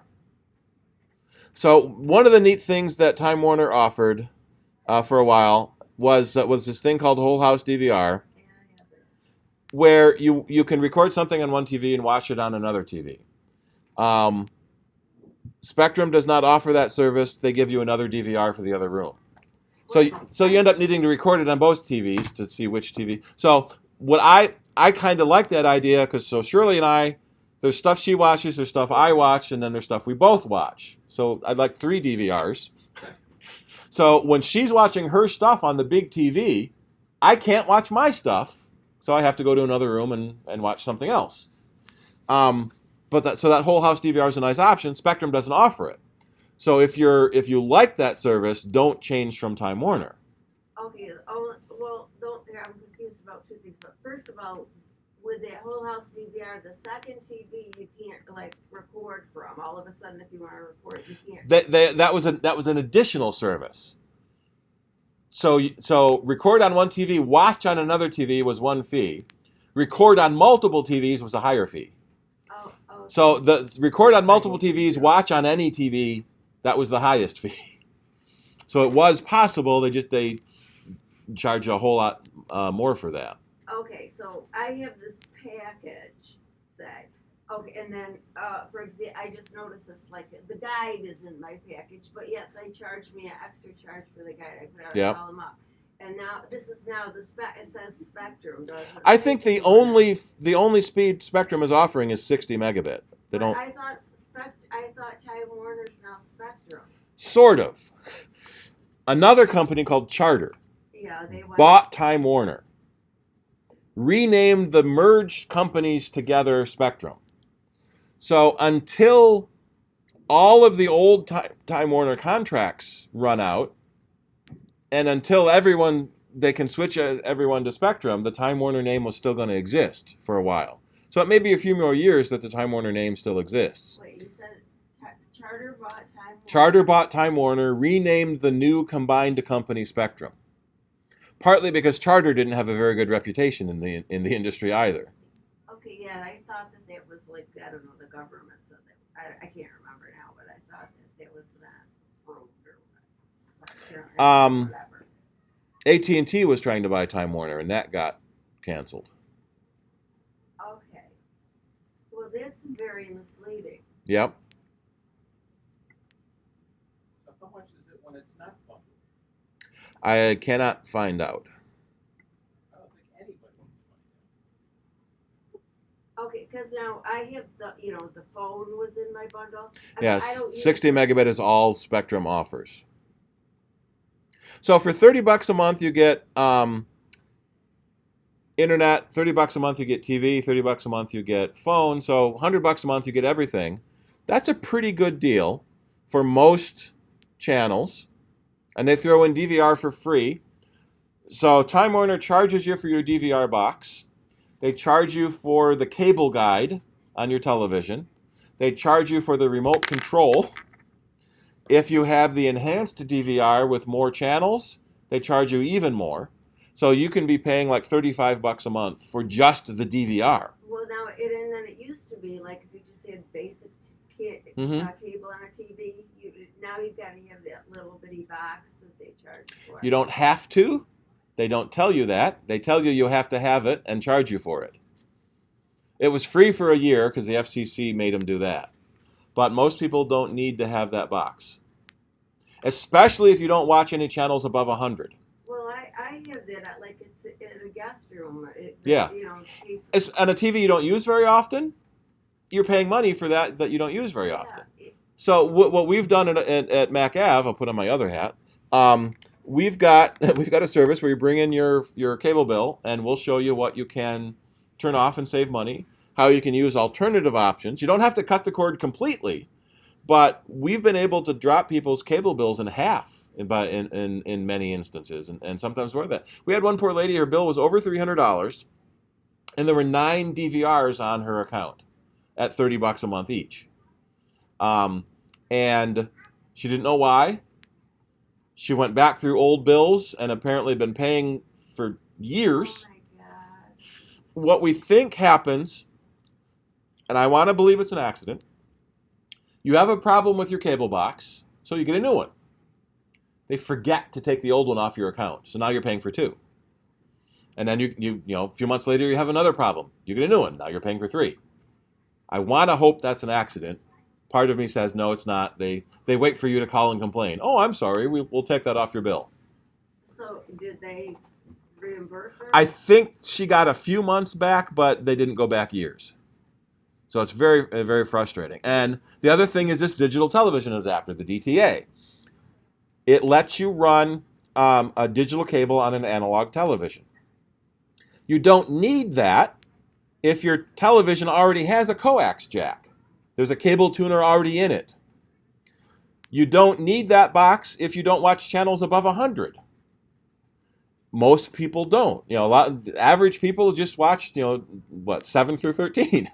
A: So one of the neat things that Time Warner offered for a while was this thing called whole house DVR, where you can record something on one TV and watch it on another TV. Spectrum does not offer that service. They give you another DVR for the other room. So you end up needing to record it on both TVs to see which TV. So what I kind of like that idea, because so Shirley and I, there's stuff she watches, there's stuff I watch, and then there's stuff we both watch. So I'd like 3 DVRs. So when she's watching her stuff on the big TV, I can't watch my stuff, so I have to go to another room and watch something else. But that whole house DVR is a nice option. Spectrum doesn't offer it. So if you like that service, don't change from Time Warner.
B: Okay. I'm confused about 2 things. But first of all, with that whole house DVR, the second TV you can't record from. All of a sudden, if you want to record, you can't.
A: That was an additional service. So record on one TV, watch on another TV was one fee. Record on multiple TVs was a higher fee.
B: Oh.
A: So the record on multiple TVs, watch on any TV, that was the highest fee. So it was possible. They charge a whole lot more for that.
B: Okay, so I have this package, say. Okay, and then for example, I just noticed this, the guide is in my package, but yet they charge me an extra charge for the guide. I put out
A: Yep.
B: call them up. And now this is it says Spectrum, doesn't it?
A: I think the only speed Spectrum is offering is 60 megabit. They don't.
B: I thought Time Warner's now Spectrum.
A: Sort of. Another company called Charter
B: Yeah, they went.
A: bought Time Warner, renamed the merged companies together Spectrum. So until all of the old Time Warner contracts run out, and until they can switch everyone to Spectrum, the Time Warner name was still going to exist for a while. So it may be a few more years that the Time Warner name still exists.
B: Wait, you said Charter bought Time Warner?
A: Charter bought Time Warner, renamed the new combined company Spectrum. Partly because Charter didn't have a very good reputation in the industry either.
B: Okay, yeah, I thought that was I don't know, the government said that. I can't remember now, but I thought that was not approved or whatever.
A: AT&T was trying to buy Time Warner, and that got canceled.
B: Okay. Well, that's very misleading.
A: Yep.
D: So how much is it when it's not bundled?
A: I cannot find out.
D: I don't think anybody can find
B: Okay, because now I have the phone was in my bundle. I
A: Yes,
B: don't use
A: 60 megabit is all Spectrum offers. So for $30 a month, you get internet. $30 a month, you get TV. $30 a month, you get phone. So $100 a month, you get everything. That's a pretty good deal for most channels. And they throw in DVR for free. So Time Warner charges you for your DVR box. They charge you for the cable guide on your television. They charge you for the remote control. If you have the enhanced DVR with more channels, they charge you even more. So you can be paying like $35 a month for just the DVR.
B: Well, now and then it used to be like if you just had basic cable on a TV, now you've got to have that little bitty box that they charge for.
A: You don't have to. They don't tell you that. They tell you have to have it and charge you for it. It was free for a year because the FCC made them do that. But most people don't need to have that box. Especially if you don't watch any channels above 100.
B: Well, I have that like it's in a guest room.
A: Yeah.
B: In case,
A: It's on a TV you don't use very often. You're paying money for that you don't use very often. So what we've done at Mac Ave, I'll put on my other hat. We've got a service where you bring in your cable bill, and we'll show you what you can turn off and save money. How you can use alternative options. You don't have to cut the cord completely, but we've been able to drop people's cable bills in half in many instances, and sometimes more than that. We had one poor lady, her bill was over $300, and there were 9 DVRs on her account at $30 a month each. And she didn't know why. She went back through old bills and apparently been paying for years.
B: oh my gosh.
A: What we think happens, and I want to believe it's an accident, you have a problem with your cable box, so you get a new one. They forget to take the old one off your account, so now you're paying for 2. And then you a few months later you have another problem. You get a new one, now you're paying for 3. I want to hope that's an accident. Part of me says no, it's not. They wait for you to call and complain. Oh, I'm sorry, we'll take that off your bill.
B: So did they reimburse her?
A: I think she got a few months back, but they didn't go back years. So it's very, very frustrating. And the other thing is this digital television adapter, the DTA. It lets you run a digital cable on an analog television. You don't need that if your television already has a coax jack. There's a cable tuner already in it. You don't need that box if you don't watch channels above 100. Most people don't. Average people just watch, 7 through 13.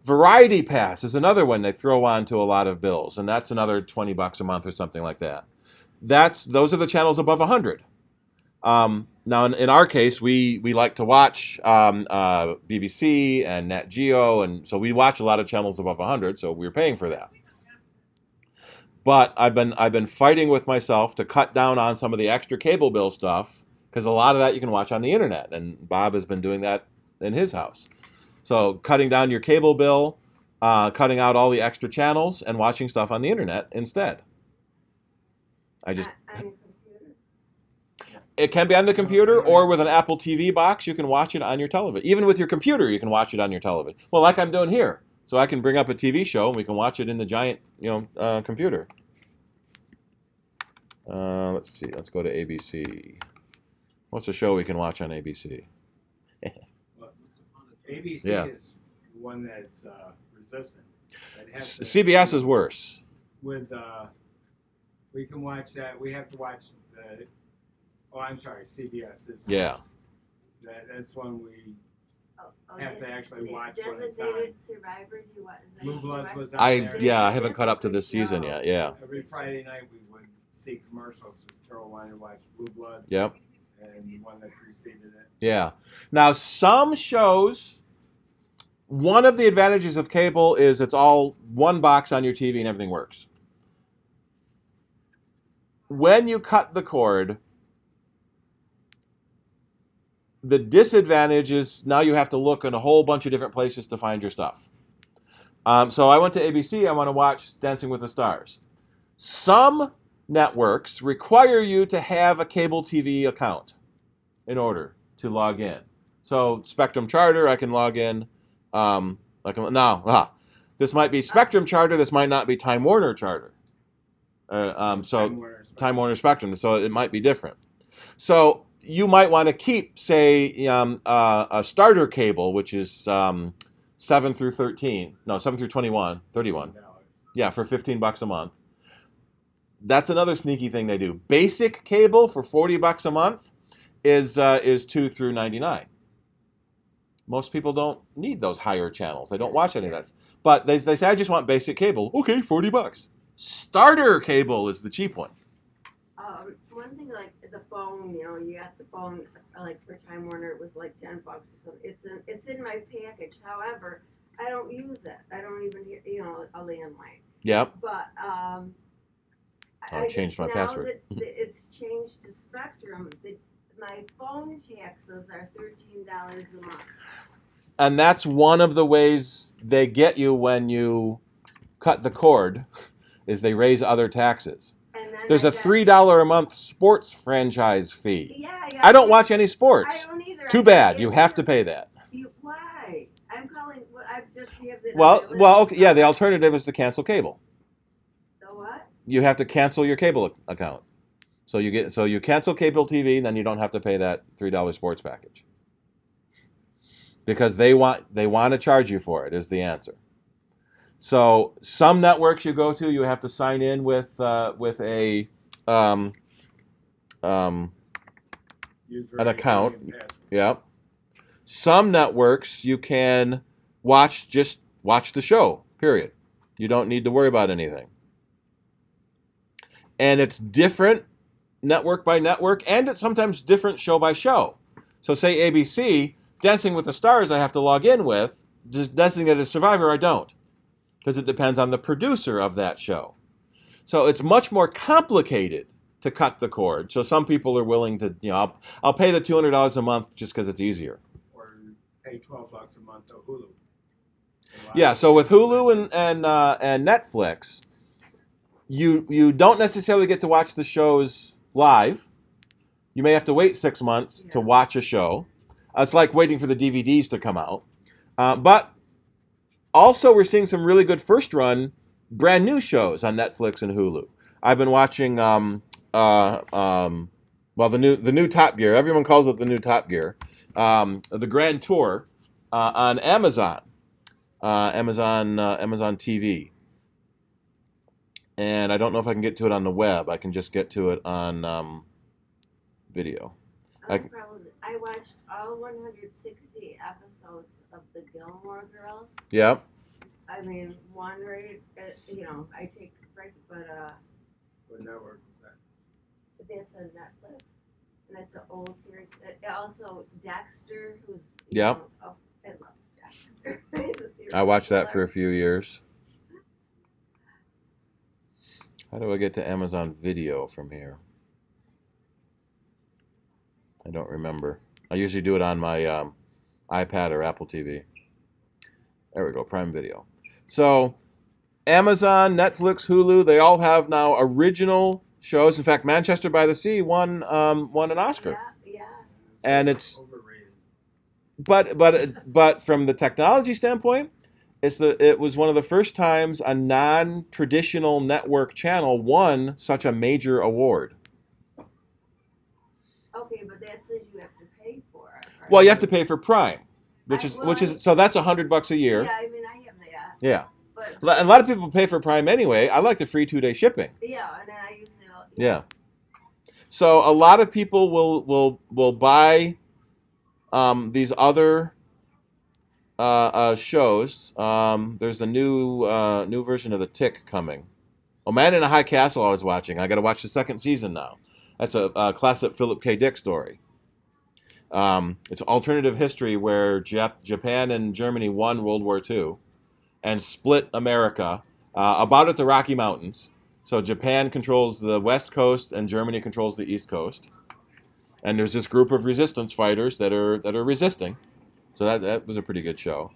A: Variety Pass is another one they throw onto a lot of bills, and that's another $20 a month or something like that. Those are the channels above 100. Now, in our case, we like to watch BBC and Nat Geo, and so we watch a lot of channels above 100, so we're paying for that. But I've been fighting with myself to cut down on some of the extra cable bill stuff, because a lot of that you can watch on the internet, and Bob has been doing that in his house. So cutting down your cable bill, cutting out all the extra channels, and watching stuff on the internet instead.
B: On your computer?
A: It can be on the computer, or with an Apple TV box, you can watch it on your television. Even with your computer, you can watch it on your television. Well, like I'm doing here. So I can bring up a TV show, and we can watch it in the giant, computer. Let's see. Let's go to ABC. What's a show we can watch on ABC?
C: ABC
A: Yeah.
C: is one that's resistant. It has to-
A: CBS is worse.
C: With we can watch that. We have to watch the. Oh, I'm sorry, CBS.
A: Yeah.
C: That's one we
B: Oh,
C: have to actually watch when it's on.
B: Designated Survivor, do you watch?
C: Blue Bloods was on
A: I
C: there.
A: haven't caught up to this season yet. Yeah.
C: Every Friday night we would see commercials. Carol wanted to watch Blue Bloods.
A: Yep.
C: And the one that preceded it.
A: Yeah. Now, some shows, one of the advantages of cable is it's all one box on your TV and everything works. When you cut the cord, The disadvantage is now you have to look in a whole bunch of different places to find your stuff. So I went to ABC. I want to watch Dancing with the Stars. Some networks require you to have a cable TV account in order to log in. So Spectrum Charter, I can log in. This might be Spectrum Charter. This might not be Time Warner Charter. Time Warner Spectrum. So it might be different. So you might want to keep, say, a starter cable, which is 7 through 21, 31. Yeah, for $15 a month. That's another sneaky thing they do. Basic cable for $40 a month is 2 through 99. Most people don't need those higher channels. They don't watch any of that. But they say, I just want basic cable. Okay, $40. Starter cable is the cheap one.
B: One thing like the phone, you got the phone like for Time Warner, it was like $10 or something. It's in my package. However, I don't use it. I don't even a landline.
A: Yep.
B: But
A: I changed my password.
B: That it's changed to Spectrum. My phone taxes are $13 a month.
A: And that's one of the ways they get you when you cut the cord, is they raise other taxes. There's a $3 a month sports franchise fee.
B: Yeah.
A: I don't watch any sports.
B: I don't either.
A: Too bad. You have to pay that.
B: Why? I'm calling. I just have the.
A: Well, okay, yeah. The alternative is to cancel cable.
B: The what?
A: You have to cancel your cable account. So you cancel cable TV, then you don't have to pay that $3 sports package. Because they want to charge you for it is the answer. So some networks you go to, you have to sign in with a an account. Yep. Some networks you can just watch the show. Period. You don't need to worry about anything. And it's different network by network, and it's sometimes different show by show. So say ABC, Dancing with the Stars I have to log in with, just Designated Survivor I don't. Because it depends on the producer of that show. So it's much more complicated to cut the cord. So some people are willing to, I'll pay the $200 a month just because it's easier.
C: Or pay $12 a month to Hulu.
A: Yeah, so with Hulu and Netflix, you don't necessarily get to watch the shows live. You may have to wait 6 months to watch a show. It's like waiting for the DVDs to come out. But also, we're seeing some really good first-run, brand-new shows on Netflix and Hulu. I've been watching, the new Top Gear. Everyone calls it the new Top Gear. The Grand Tour on Amazon, Amazon TV. And I don't know if I can get to it on the web. I can just get to it on video.
B: I watched all 160 episodes of the Gilmore Girls.
A: Yep.
B: I mean, one rated, I take a break, but
C: What network is that?
B: that's on Netflix, and it's an old series. Also, Dexter, who's
A: Yep.
B: I love Dexter. He's a serial
A: I watched that for
B: killer.
A: a few years. How do I get to Amazon Video from here? I don't remember. I usually do it on my iPad or Apple TV. There we go, Prime Video. So Amazon, Netflix, Hulu, they all have now original shows. In fact, Manchester by the Sea won an Oscar.
B: Yeah.
A: And it's
C: Overrated.
A: but from the technology standpoint, it was one of the first times a non-traditional network channel won such a major award.
B: Okay, but that says you have to pay for it. Right?
A: Well, you have to pay for Prime, which is so that's $100 a year.
B: Yeah, I mean, I have that.
A: Yeah.
B: But
A: A lot of people pay for Prime anyway. I like the free 2-day shipping.
B: yeah, and then I use it.
A: Yeah. So a lot of people will buy these other shows. There's a new version of The Tick coming. Oh, Man in a High Castle I was watching. I got to watch the second season now. That's a classic Philip K. Dick story. It's alternative history where Japan and Germany won World War II and split America about at the Rocky Mountains. So Japan controls the west coast and Germany controls the east coast. And there's this group of resistance fighters that are resisting. So that was a pretty good show.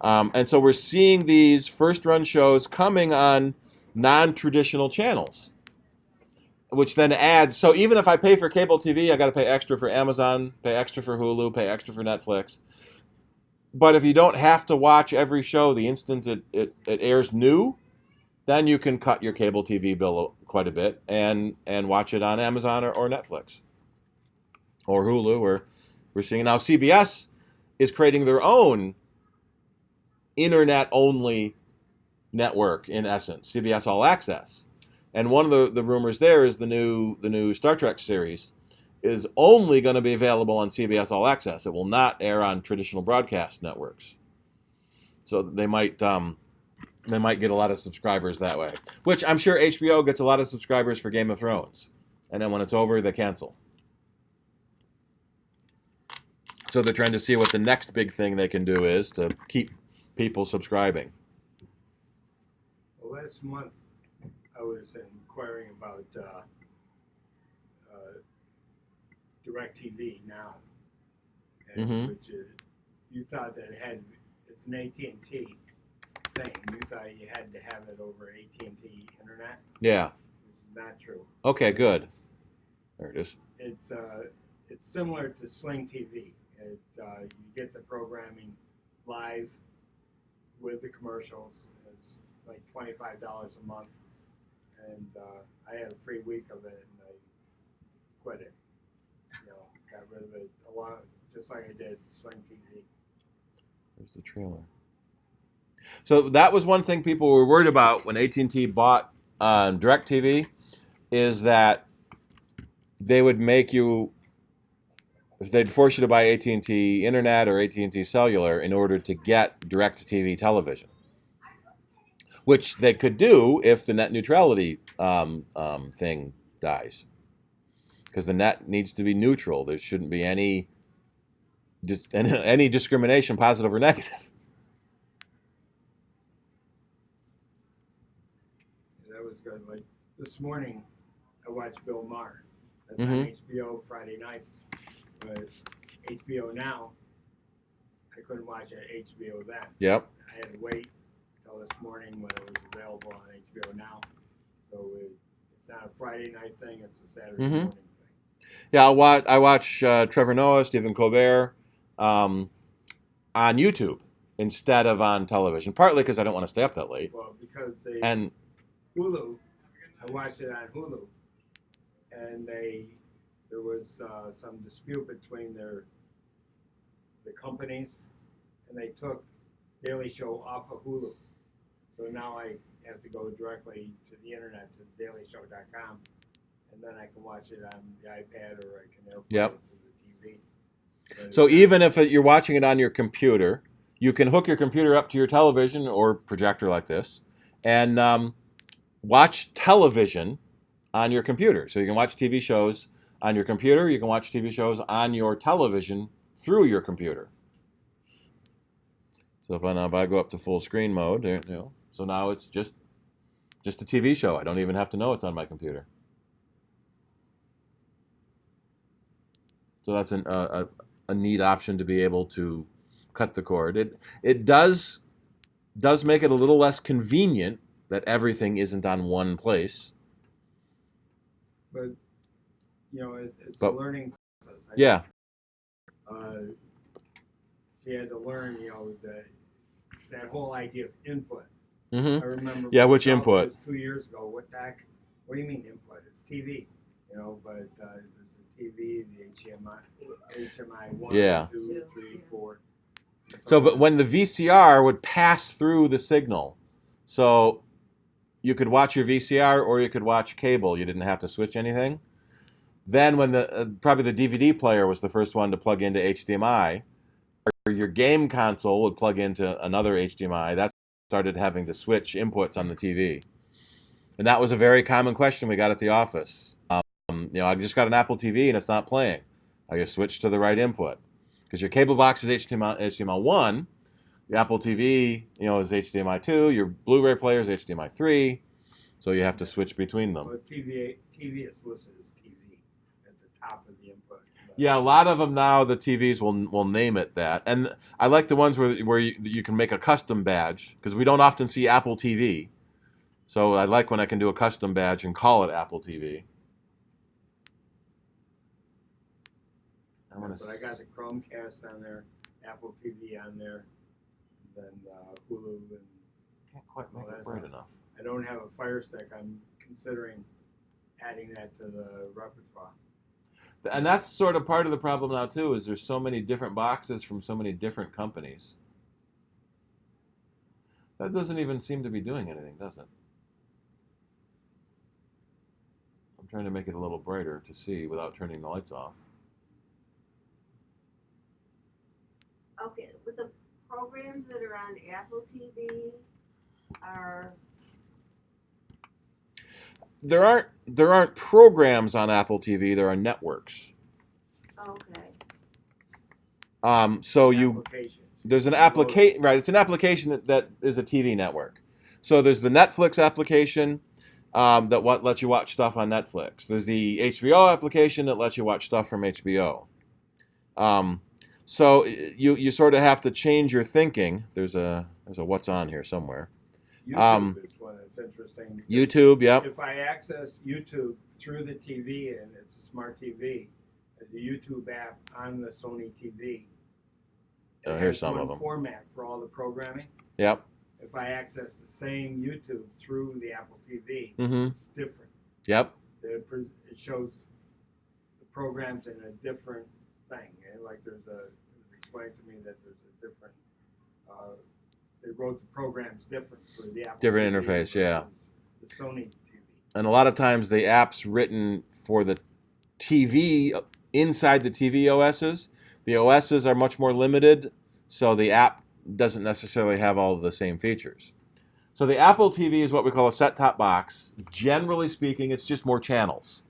A: And so we're seeing these first-run shows coming on non-traditional channels, which then adds. So even if I pay for cable TV, I got to pay extra for Amazon, pay extra for Hulu, pay extra for Netflix. But if you don't have to watch every show the instant it airs new, then you can cut your cable TV bill quite a bit and watch it on Amazon or Netflix or Hulu. Or we're seeing now CBS is creating their own internet-only network, in essence, CBS All Access. And one of the rumors there is the new Star Trek series is only going to be available on CBS All Access. It will not air on traditional broadcast networks. So they might get a lot of subscribers that way, which I'm sure HBO gets a lot of subscribers for Game of Thrones. And then when it's over, they cancel. So they're trying to see what the next big thing they can do is to keep people subscribing.
C: Well, last month I was inquiring about DirecTV now, and which is, you thought that it's an AT&T thing. You thought you had to have it over AT&T internet.
A: Yeah.
C: It's not true.
A: Okay, good. There it is.
C: It's similar to Sling TV. You get the programming live with the commercials. It's like $25 a month, and I had a free week of it, and I quit it. You know, got rid of it a lot, just like I did Sling TV.
A: There's the trailer. So that was one thing people were worried about when AT&T bought DirecTV, is that they would make you, if they'd force you to buy AT&T Internet or AT&T Cellular in order to get DirecTV television, which they could do if the net neutrality thing dies, because the net needs to be neutral. There shouldn't be any discrimination, positive or negative.
C: That was good. Like this morning, I watched Bill Maher. That's on HBO Friday nights. But HBO Now, I couldn't watch it at HBO then.
A: Yep.
C: I had to wait till this morning when it was available on HBO Now. So it's not a Friday night thing; it's a Saturday morning thing.
A: Yeah, I watch Trevor Noah, Stephen Colbert on YouTube instead of on television. Partly because I don't want to stay up that late.
C: Well, because Hulu, I watched it on Hulu, and there was some dispute between the companies, and they took Daily Show off of Hulu. So now I have to go directly to the internet to dailyshow.com, and then I can watch it on the iPad or I can airplay it to the TV. But
A: so even if you're watching it on your computer, you can hook your computer up to your television or projector like this, and watch television on your computer. So you can watch TV shows on your computer. You can watch TV shows on your television through your computer. So if I go up to full screen mode, so now it's just a TV show. I don't even have to know it's on my computer. So that's a neat option to be able to cut the cord. It does make it a little less convenient that everything isn't on one place.
C: But it's a learning process.
A: Yeah.
C: She had to learn, that whole idea of input.
A: Mm-hmm.
C: I remember.
A: Yeah, which input?
C: Just 2 years ago. What the heck? What do you mean input? It's TV. But there's the TV, the HDMI 1,
A: Yeah.
C: 2, 3, 4.
A: So, but when the VCR would pass through the signal, so you could watch your VCR or you could watch cable. You didn't have to switch anything. Then when probably the DVD player was the first one to plug into HDMI, or your game console would plug into another HDMI, that started having to switch inputs on the TV. And that was a very common question we got at the office. I just got an Apple TV and it's not playing. You switch to the right input. Because your cable box is HDMI 1, your Apple TV is HDMI 2, your Blu-ray player is HDMI 3, so you have to switch between them.
C: Well, TV is listed as TV at the top of the input.
A: Yeah, a lot of them now, the TVs will name it that, and I like the ones where you can make a custom badge because we don't often see Apple TV, so I like when I can do a custom badge and call it Apple TV.
C: But I got the Chromecast on there, Apple TV on there, then Hulu, and
A: Can't quite make it bright enough.
C: I don't have a Fire Stick. I'm considering adding that to the repertoire.
A: And that's sort of part of the problem now too, is there's so many different boxes from so many different companies. That doesn't even seem to be doing anything, does it? I'm trying to make it a little brighter to see without turning the lights off.
B: Okay, with the programs that are on Apple TV are.
A: There aren't programs on Apple TV. There are networks.
B: Okay.
A: So there's an application, right? It's an application that is a TV network. So there's the Netflix application that lets you watch stuff on Netflix. There's the HBO application that lets you watch stuff from HBO. So you sort of have to change your thinking. There's a what's on here somewhere.
C: YouTube is one that's interesting.
A: YouTube, yep.
C: If I access YouTube through the TV and it's a smart TV, the YouTube app on the Sony TV.
A: Here's some of them.
C: Format for all the programming.
A: Yep.
C: If I access the same YouTube through the Apple TV, it's different.
A: Yep.
C: It shows the programs in a different thing. And like it was explained to me that there's a different. They wrote the programs different for the Apple
A: different
C: TV
A: interface, yeah.
C: The Sony TV.
A: And a lot of times the apps written for the TV inside the TV OSs, the OSs are much more limited, so the app doesn't necessarily have all of the same features. So the Apple TV is what we call a set-top box. Generally speaking, it's just more channels.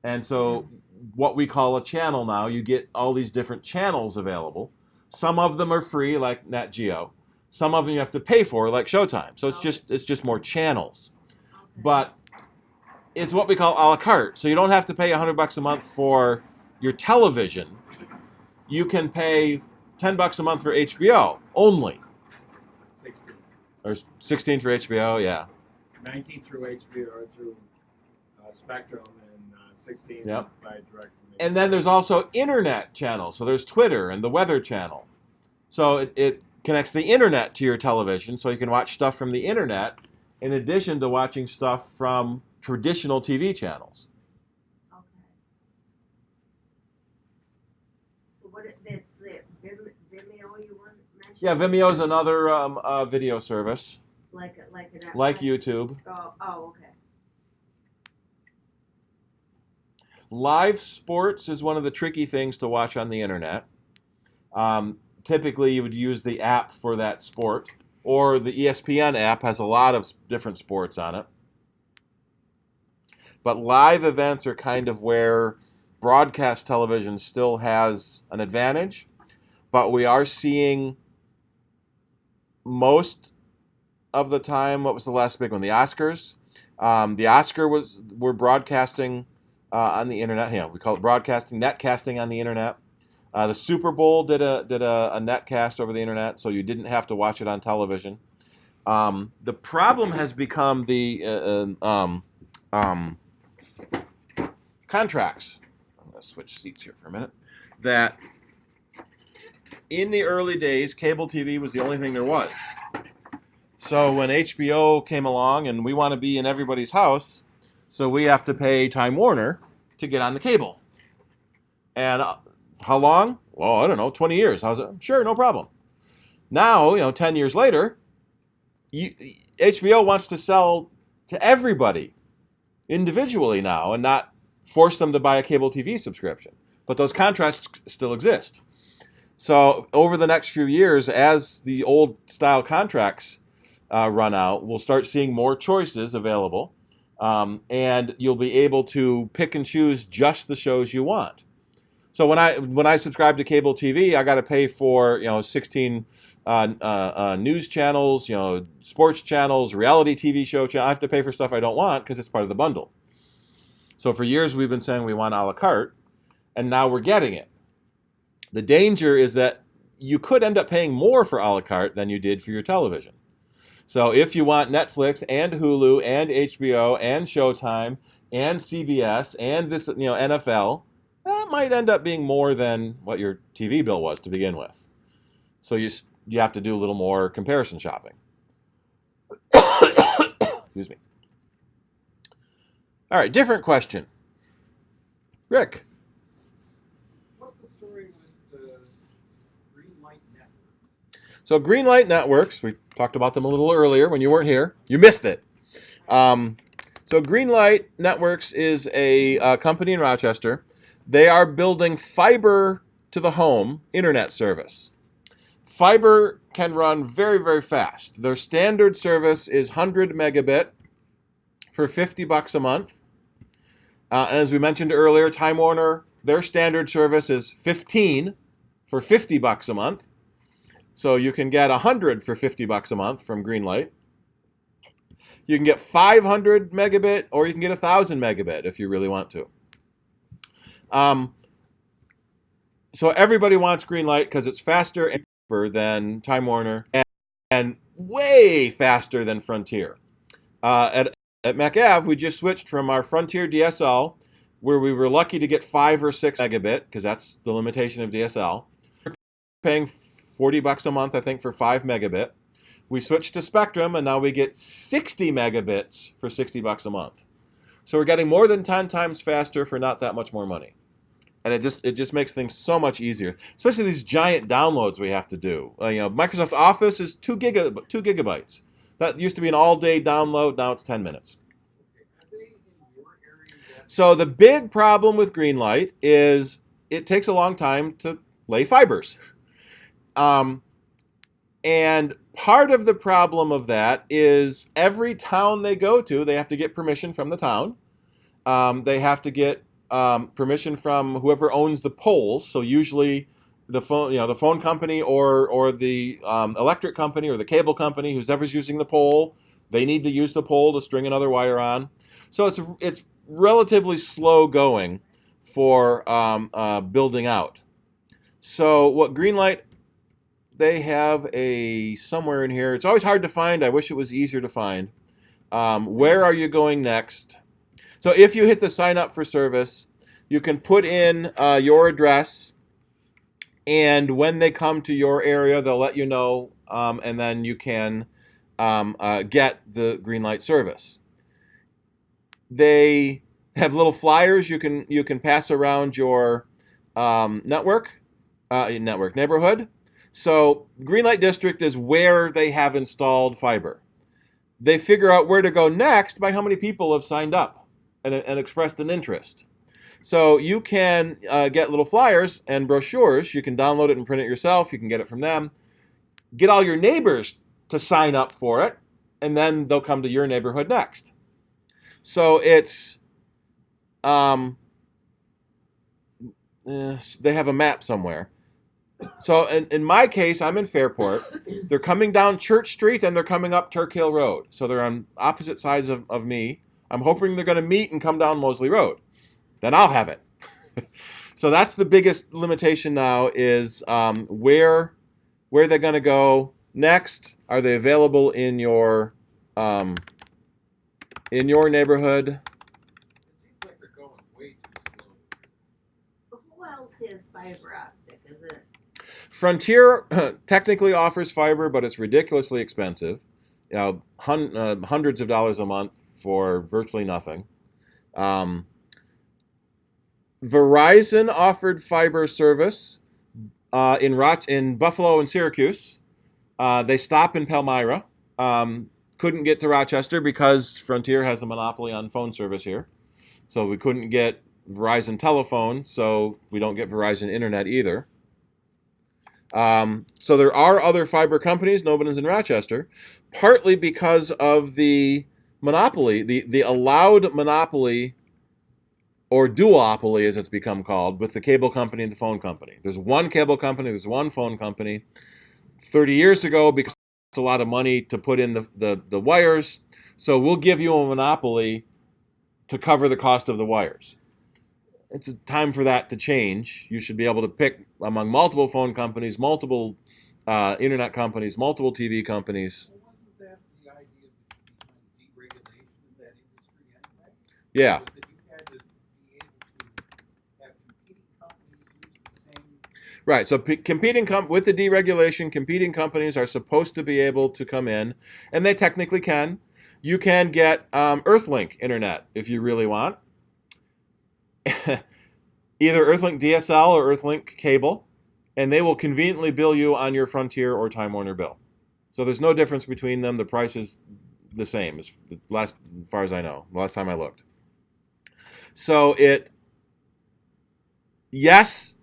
A: And so what we call a channel now, you get all these different channels available. Some of them are free, like Nat Geo. Some of them you have to pay for, like Showtime. So it's just more channels. But it's what we call a la carte. So you don't have to pay $100 a month for your television. You can pay $10 a month for HBO only.
C: 16.
A: Or 16 for HBO, yeah.
C: 19 through HBO or through Spectrum, and 16
A: Yep.
C: by direct.
A: And then there's also internet channels. So there's Twitter and the Weather Channel. So it connects the internet to your television, so you can watch stuff from the internet in addition to watching stuff from traditional TV channels.
B: Okay. So that's the Vimeo you were mentioning?
A: Yeah, Vimeo is another video service,
B: Like an
A: like YouTube.
B: Oh, okay.
A: Live sports is one of the tricky things to watch on the internet. Typically, you would use the app for that sport, or the ESPN app has a lot of different sports on it. But live events are kind of where broadcast television still has an advantage, but we are seeing most of the time, what was the last big one? The Oscars. The Oscar we're broadcasting on the internet. Yeah, we call it broadcasting, netcasting on the internet. The Super Bowl did a netcast over the internet, so you didn't have to watch it on television. The problem has become the contracts. I'm going to switch seats here for a minute. That in the early days, cable TV was the only thing there was. So when HBO came along and we want to be in everybody's house, so we have to pay Time Warner to get on the cable. And how long? Well, I don't know, 20 years. How's it? Sure, no problem. Now, 10 years later, HBO wants to sell to everybody individually now and not force them to buy a cable TV subscription. But those contracts still exist. So over the next few years, as the old style contracts run out, we'll start seeing more choices available. And you'll be able to pick and choose just the shows you want. So when I subscribe to cable TV, I got to pay for 16 news channels, sports channels, reality TV show channels. I have to pay for stuff I don't want because it's part of the bundle. So for years we've been saying we want a la carte, and now we're getting it. The danger is that you could end up paying more for a la carte than you did for your television. So if you want Netflix and Hulu and HBO and Showtime and CBS and this, NFL, that might end up being more than what your TV bill was to begin with. So you have to do a little more comparison shopping. Excuse me. All right, different question. Rick.
D: What's the story with the green light network?
A: So green light networks, we talked about them a little earlier when you weren't here. You missed it. So Green Light Networks is a company in Rochester. They are building fiber to the home internet service. Fiber can run very, very fast. Their standard service is 100 megabit for $50 a month. As we mentioned earlier, Time Warner, their standard service is 15 for $50 a month. So you can get 100 for $50 a month from Greenlight. You can get 500 megabit or you can get 1,000 megabit if you really want to. So everybody wants Greenlight because it's faster and cheaper than Time Warner and way faster than Frontier. At MacAv, we just switched from our Frontier DSL, where we were lucky to get 5 or 6 megabit, because that's the limitation of DSL. We're paying $40 a month, I think, for 5 megabit. We switched to Spectrum, and now we get 60 megabits for $60 a month. So we're getting more than 10 times faster for not that much more money. And it just makes things so much easier, especially these giant downloads we have to do. Microsoft Office is 2 gigabytes. That used to be an all-day download. Now it's 10 minutes.
D: Are they in your area yet?
A: So the big problem with Greenlight is it takes a long time to lay fibers. And part of the problem of that is every town they go to, they have to get permission from the town. They have to get permission from whoever owns the poles. So usually the phone company or the electric company or the cable company, whoever's using the pole, they need to use the pole to string another wire on. So it's relatively slow going for building out. So what Greenlight, they have somewhere in here. It's always hard to find. I wish it was easier to find. Where are you going next? So if you hit the sign up for service, you can put in your address. And when they come to your area, they'll let you know, and then you can get the Greenlight service. They have little flyers you can pass around your neighborhood. So Greenlight District is where they have installed fiber. They figure out where to go next by how many people have signed up and expressed an interest. So you can get little flyers and brochures. You can download it and print it yourself. You can get it from them. Get all your neighbors to sign up for it, and then they'll come to your neighborhood next. So it's they have a map somewhere. So in my case, I'm in Fairport. They're coming down Church Street and they're coming up Turk Hill Road. So they're on opposite sides of me. I'm hoping they're going to meet and come down Mosley Road. Then I'll have it. So that's the biggest limitation now is where they're going to go next. Are they available in your neighborhood?
D: It seems like they're going way too slow.
B: Who else has fiber optic? Is it?
A: Frontier technically offers fiber, but it's ridiculously expensive. Hundreds of dollars a month for virtually nothing. Verizon offered fiber service in Buffalo and Syracuse. They stop in Palmyra. Couldn't get to Rochester because Frontier has a monopoly on phone service here. So we couldn't get Verizon telephone, so we don't get Verizon internet either. So there are other fiber companies. Nobody's in Rochester, partly because of the monopoly, the allowed monopoly or duopoly, as it's become called, with the cable company and the phone company. There's one cable company, there's one phone company. 30 years ago, because it's a lot of money to put in the wires, so we'll give you a monopoly to cover the cost of the wires. it's a time for that to change. You should be able to pick among multiple phone companies, multiple internet companies, multiple TV companies.
D: Well, wasn't that the idea behind deregulation of that industry anyway?
A: Yeah.
D: Was that you had to be able to have competing companies use the same.
A: Right. So with the deregulation, competing companies are supposed to be able to come in, and they technically can. You can get Earthlink internet if you really want. Either Earthlink DSL or Earthlink cable, and they will conveniently bill you on your Frontier or Time Warner bill. So there's no difference between them. The price is the same as far as I know, the last time I looked. So yes,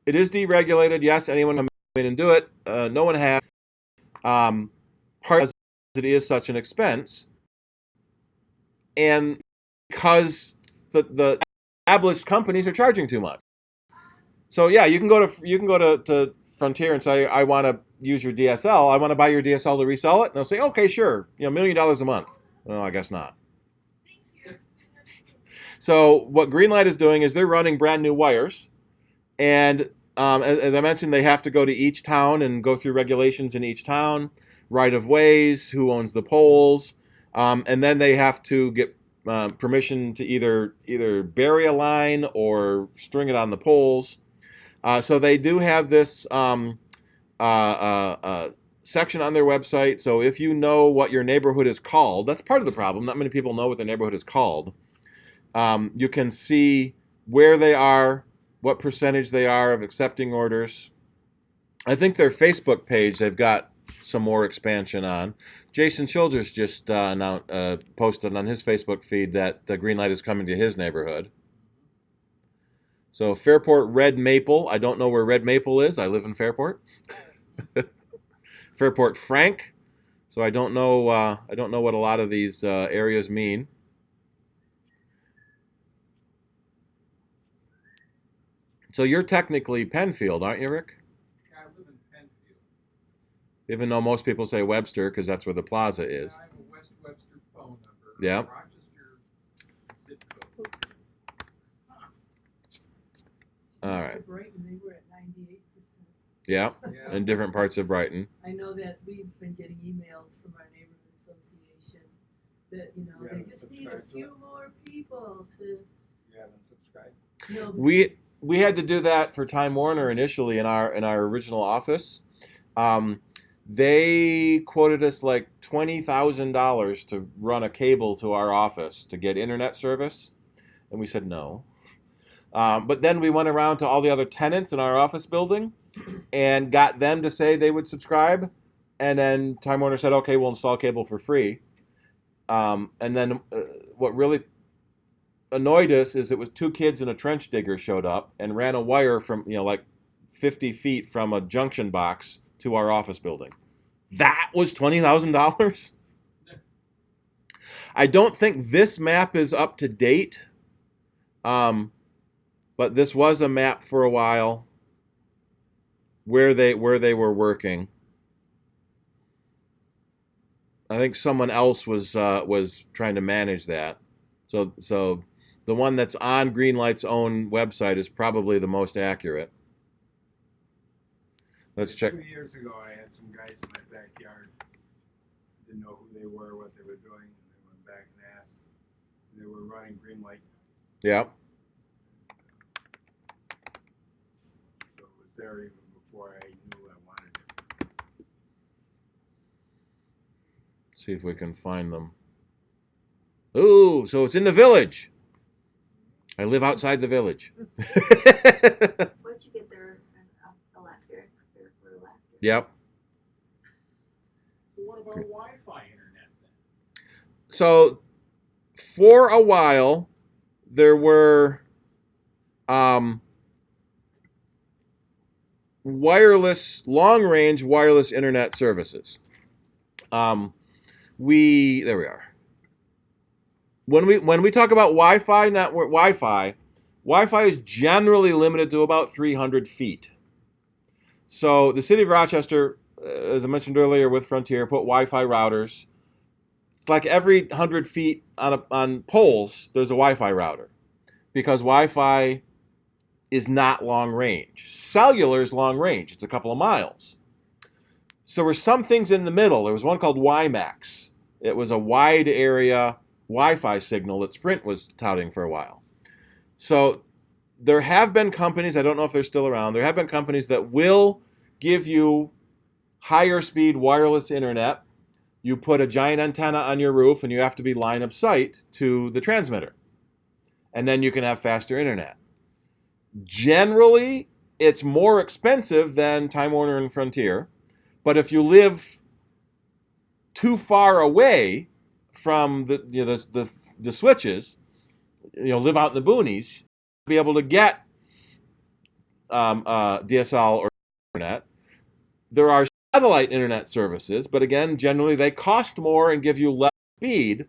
A: it is deregulated. Yes, anyone can come in and do it. No one has. Part it is such an expense, and because the established companies are charging too much. So yeah, you can go to Frontier and say, I want to use your DSL. I want to buy your DSL to resell it. And they'll say, okay, sure. $1 million a month. Well, I guess not. So what Greenlight is doing is they're running brand new wires, and as I mentioned, they have to go to each town and go through regulations in each town, right of ways, who owns the poles, and then they have to get permission to either bury a line or string it on the poles. So they do have this section on their website. So if you know what your neighborhood is called, that's part of the problem. Not many people know what their neighborhood is called. You can see where they are, what percentage they are of accepting orders. I think their Facebook page, they've got some more expansion on. Jason Childers just posted on his Facebook feed that the Greenlight is coming to his neighborhood. So Fairport Red Maple. I don't know where Red Maple is. I live in Fairport. Fairport Frank. So I don't know. I don't know what a lot of these areas mean. So you're technically Penfield, aren't you, Rick?
D: Yeah, I live in Penfield.
A: Even though most people say Webster because that's where the plaza is.
D: I have a West Webster phone number.
A: Yeah.
D: Rochester zip code.
A: All right.
E: Brighton, they were at 98%.
A: Yeah,
D: Yeah.
A: in different parts of Brighton.
E: I know that we've been getting emails from our neighborhood association that,
D: Yeah,
E: they just need a
D: subscribe to
E: few
D: it.
E: more people to,
D: You haven't subscribed?
A: We had to do that for Time Warner initially in our original office. They quoted us like $20,000 to run a cable to our office to get internet service, and we said no. But then we went around to all the other tenants in our office building and got them to say they would subscribe, and then Time Warner said, okay, we'll install cable for free. And then what really annoyed us is it was two kids and a trench digger showed up and ran a wire from like 50 feet from a junction box to our office building. That was $20,000. I don't think this map is up to date, but this was a map for a while where they were working. I think someone else was trying to manage that. So the one that's on Greenlight's own website is probably the most accurate. Let's check.
C: 2 years ago, I had some guys in my backyard. Didn't know who they were, what they were doing, and they went back and asked. They were running Greenlight,
A: Yeah.
C: so it was there even before I knew I wanted it.
A: See if we can find them. Ooh, so it's in the village. I live outside the village.
B: Once you get there, electric, there for electric.
A: Yep.
D: So what about Wi-Fi internet then?
A: So for a while, there were long-range wireless internet services. There we are. When we talk about Wi-Fi network, Wi-Fi is generally limited to about 300 feet. So the city of Rochester, as I mentioned earlier with Frontier, put Wi-Fi routers. It's like every 100 feet on poles, there's a Wi-Fi router, because Wi-Fi is not long range. Cellular is long range. It's a couple of miles. So there were some things in the middle. There was one called WiMAX. It was a wide area Wi-Fi signal that Sprint was touting for a while. So there have been companies, I don't know if they're still around, there have been companies that will give you higher speed wireless internet. You put a giant antenna on your roof and you have to be line of sight to the transmitter. And then you can have faster internet. Generally, it's more expensive than Time Warner and Frontier. But if you live too far away from the switches, live out in the boonies, be able to get DSL or internet. There are satellite internet services, but again, generally they cost more and give you less speed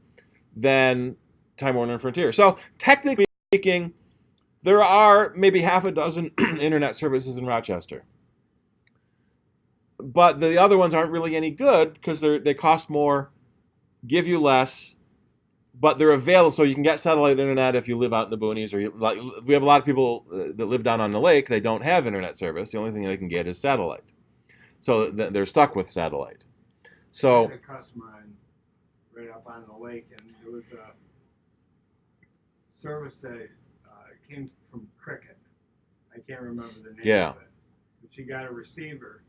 A: than Time Warner and Frontier. So technically speaking, there are maybe half a dozen internet services in Rochester. But the other ones aren't really any good because they cost more, give you less, but they're available, so you can get satellite internet if you live out in the boonies. We have a lot of people that live down on the lake. They don't have internet service. The only thing they can get is satellite. So they're stuck with satellite.
C: I
A: So
C: had a customer right up on the lake, and there was a service that came from Cricket. I can't remember the name
A: Yeah.
C: of it. But she got a receiver,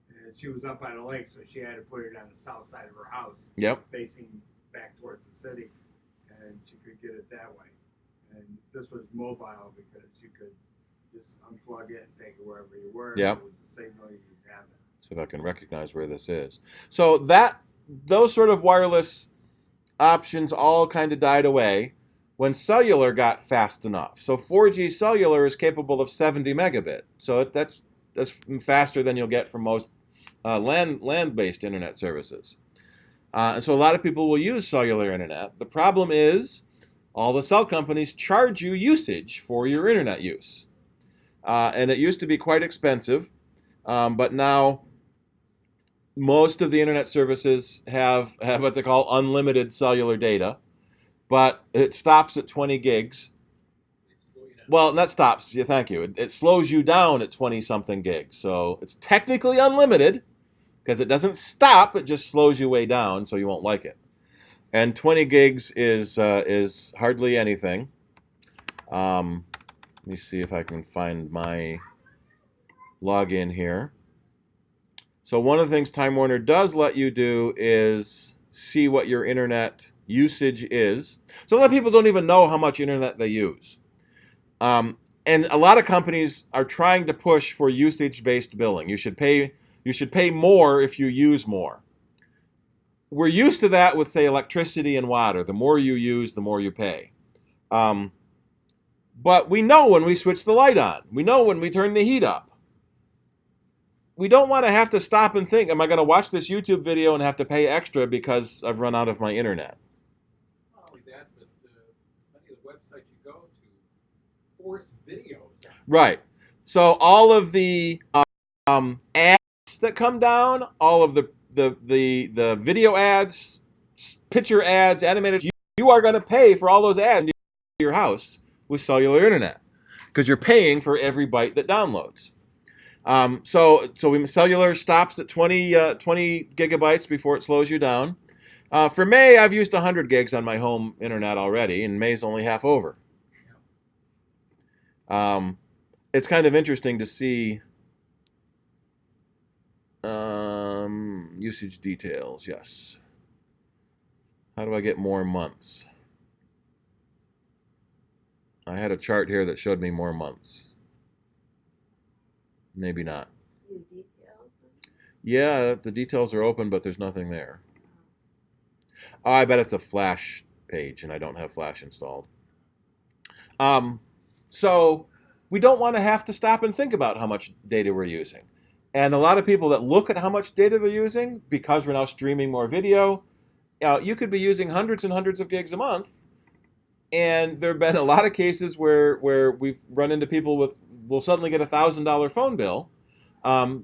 C: and she was up on the lake, so she had to put it on the south side of her house,
A: Yep.
C: facing back towards the city, and she could get it that way. And this was mobile because you could just unplug it and take it wherever you were.
A: Yep.
C: It was the signal, you'd have it.
A: See if I can recognize where this is. So those sort of wireless options all kind of died away when cellular got fast enough. So 4G cellular is capable of 70 megabit. So that's faster than you'll get from most land-based internet services. And so a lot of people will use cellular internet. The problem is all the cell companies charge you usage for your internet use. And it used to be quite expensive, but now most of the internet services have what they call unlimited cellular data, but it stops at 20 gigs. Well, that stops. Yeah, thank you. It slows you down at 20-something gigs. So it's technically unlimited because it doesn't stop. It just slows you way down, so you won't like it. And 20 gigs is hardly anything. Let me see if I can find my login here. So one of the things Time Warner does let you do is see what your internet usage is. So a lot of people don't even know how much internet they use. And a lot of companies are trying to push for usage-based billing. You should pay more if you use more. We're used to that with, say, electricity and water. The more you use, the more you pay. But we know when we switch the light on. We know when we turn the heat up. We don't want to have to stop and think, am I going to watch this YouTube video and have to pay extra because I've run out of my internet?
D: Not only that, but many of the websites you go to force videos.
A: Right. So all of the ads that come down, all of the video ads, picture ads, animated, you are going to pay for all those ads in your house with cellular internet because you're paying for every byte that downloads. So cellular stops at 20 gigabytes before it slows you down. For May, I've used 100 gigs on my home internet already, and May's only half over. It's kind of interesting to see usage details. Yes. How do I get more months? I had a chart here that showed me more months. Maybe not.
B: New details.
A: Yeah, the details are open, but there's nothing there. Oh, I bet it's a Flash page, and I don't have Flash installed. So we don't want to have to stop and think about how much data we're using. And a lot of people that look at how much data they're using, because we're now streaming more video, you could be using hundreds and hundreds of gigs a month. And there have been a lot of cases where we've run into people will suddenly get a $1,000 phone bill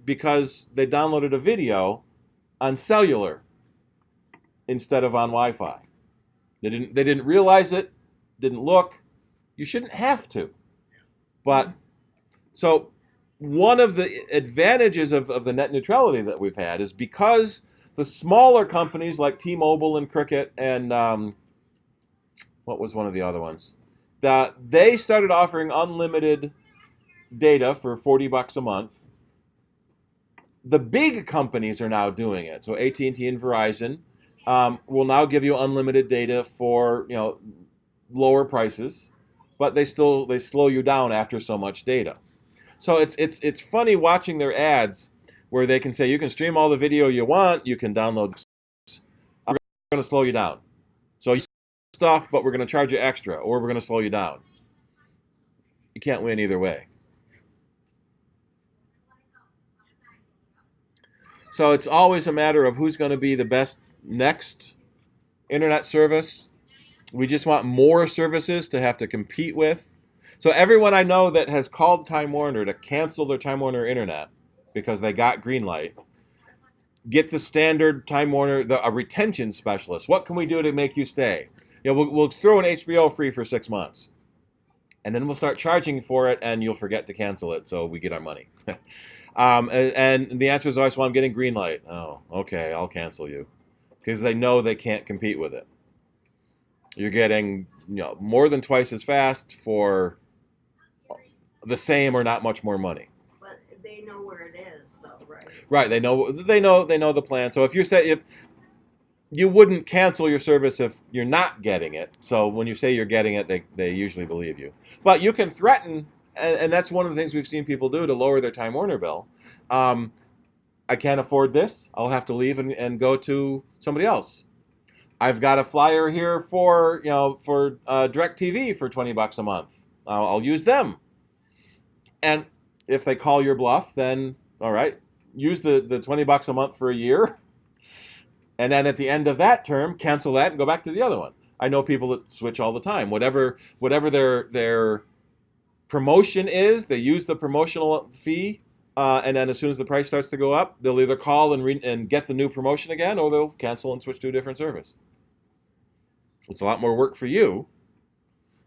A: because they downloaded a video on cellular instead of on Wi-Fi. They didn't realize it, didn't look. You shouldn't have to, but So one of the advantages of the net neutrality that we've had is because the smaller companies like T-Mobile and Cricket and what was one of the other ones, that they started offering unlimited data for $40 a month. The big companies are now doing it. So AT&T and Verizon will now give you unlimited data for lower prices, but they slow you down after so much data. So it's funny watching their ads where they can say you can stream all the video you want, you can download. We're going to slow you down. So you stuff, but we're going to charge you extra, or we're going to slow you down. You can't win either way. So it's always a matter of who's going to be the best next internet service. We just want more services to have to compete with. So everyone I know that has called Time Warner to cancel their Time Warner internet because they got green light, get the standard Time Warner, a retention specialist. What can we do to make you stay? We'll throw an HBO free for 6 months. And then we'll start charging for it, and you'll forget to cancel it, so we get our money. And the answer is always, well, I'm getting green light. Oh, okay, I'll cancel you. Because they know they can't compete with it. You're getting more than twice as fast for the same or not much more money.
B: But they know where it is, though, right?
A: Right, they know the plan. So if you wouldn't cancel your service if you're not getting it. So when you say you're getting it, they usually believe you. But you can threaten, and that's one of the things we've seen people do to lower their Time Warner bill. I can't afford this. I'll have to leave and go to somebody else. I've got a flyer here for DirecTV for $20 a month. I'll use them. And if they call your bluff, then all right, use the $20 a month for a year. And then at the end of that term, cancel that and go back to the other one. I know people that switch all the time. Whatever their promotion is, they use the promotional fee, and then as soon as the price starts to go up, they'll either call and get the new promotion again, or they'll cancel and switch to a different service. It's a lot more work for you.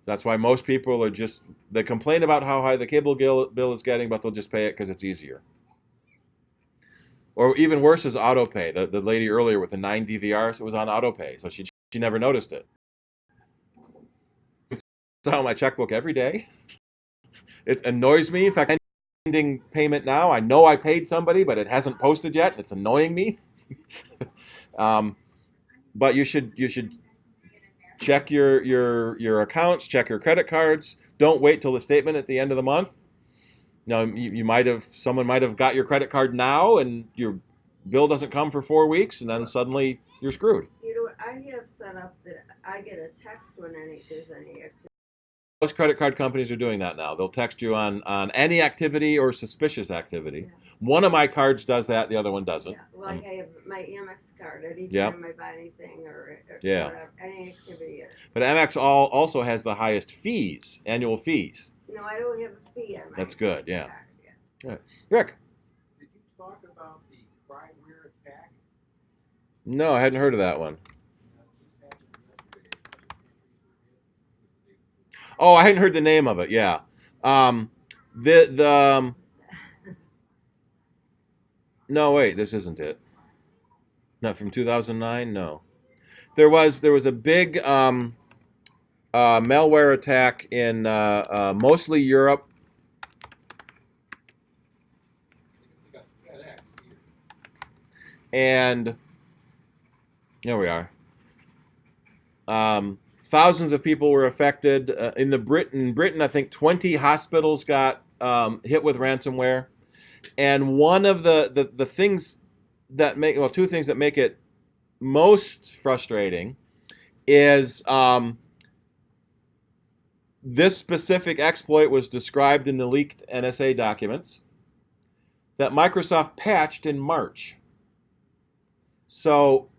A: That's why most people they complain about how high the cable bill is getting, but they'll just pay it because it's easier. Or even worse is autopay. The lady earlier with the 9 DVRs, it was on autopay, so she never noticed it. It's on my checkbook every day. It annoys me. In fact, pending payment now. I know I paid somebody, but it hasn't posted yet. It's annoying me. But you should check your accounts, check your credit cards. Don't wait till the statement at the end of the month. Someone might have got your credit card now, and your bill doesn't come for 4 weeks, and then suddenly you're screwed.
B: I have set up that I get a text when there's any activity.
A: Most credit card companies are doing that now. They'll text you on any activity or suspicious activity. Yeah. One of my cards does that, the other one doesn't.
B: Yeah. Well, I have my Amex card. Anytime I buy anything or whatever, any activity.
A: But Amex also has the highest fees, annual fees.
B: No, I don't have a fee on my
A: That's good, yeah.
B: card.
A: Yeah. Rick?
D: Did you talk about the cryware attack?
A: No, I hadn't heard of that one. Oh, I hadn't heard the name of it. Yeah, no, wait, this isn't it. Not from 2009. No, there was a big malware attack in mostly Europe. And there we are. Thousands of people were affected. In Britain, I think 20 hospitals got hit with ransomware. And one of the things that two things that make it most frustrating is this specific exploit was described in the leaked NSA documents that Microsoft patched in March. So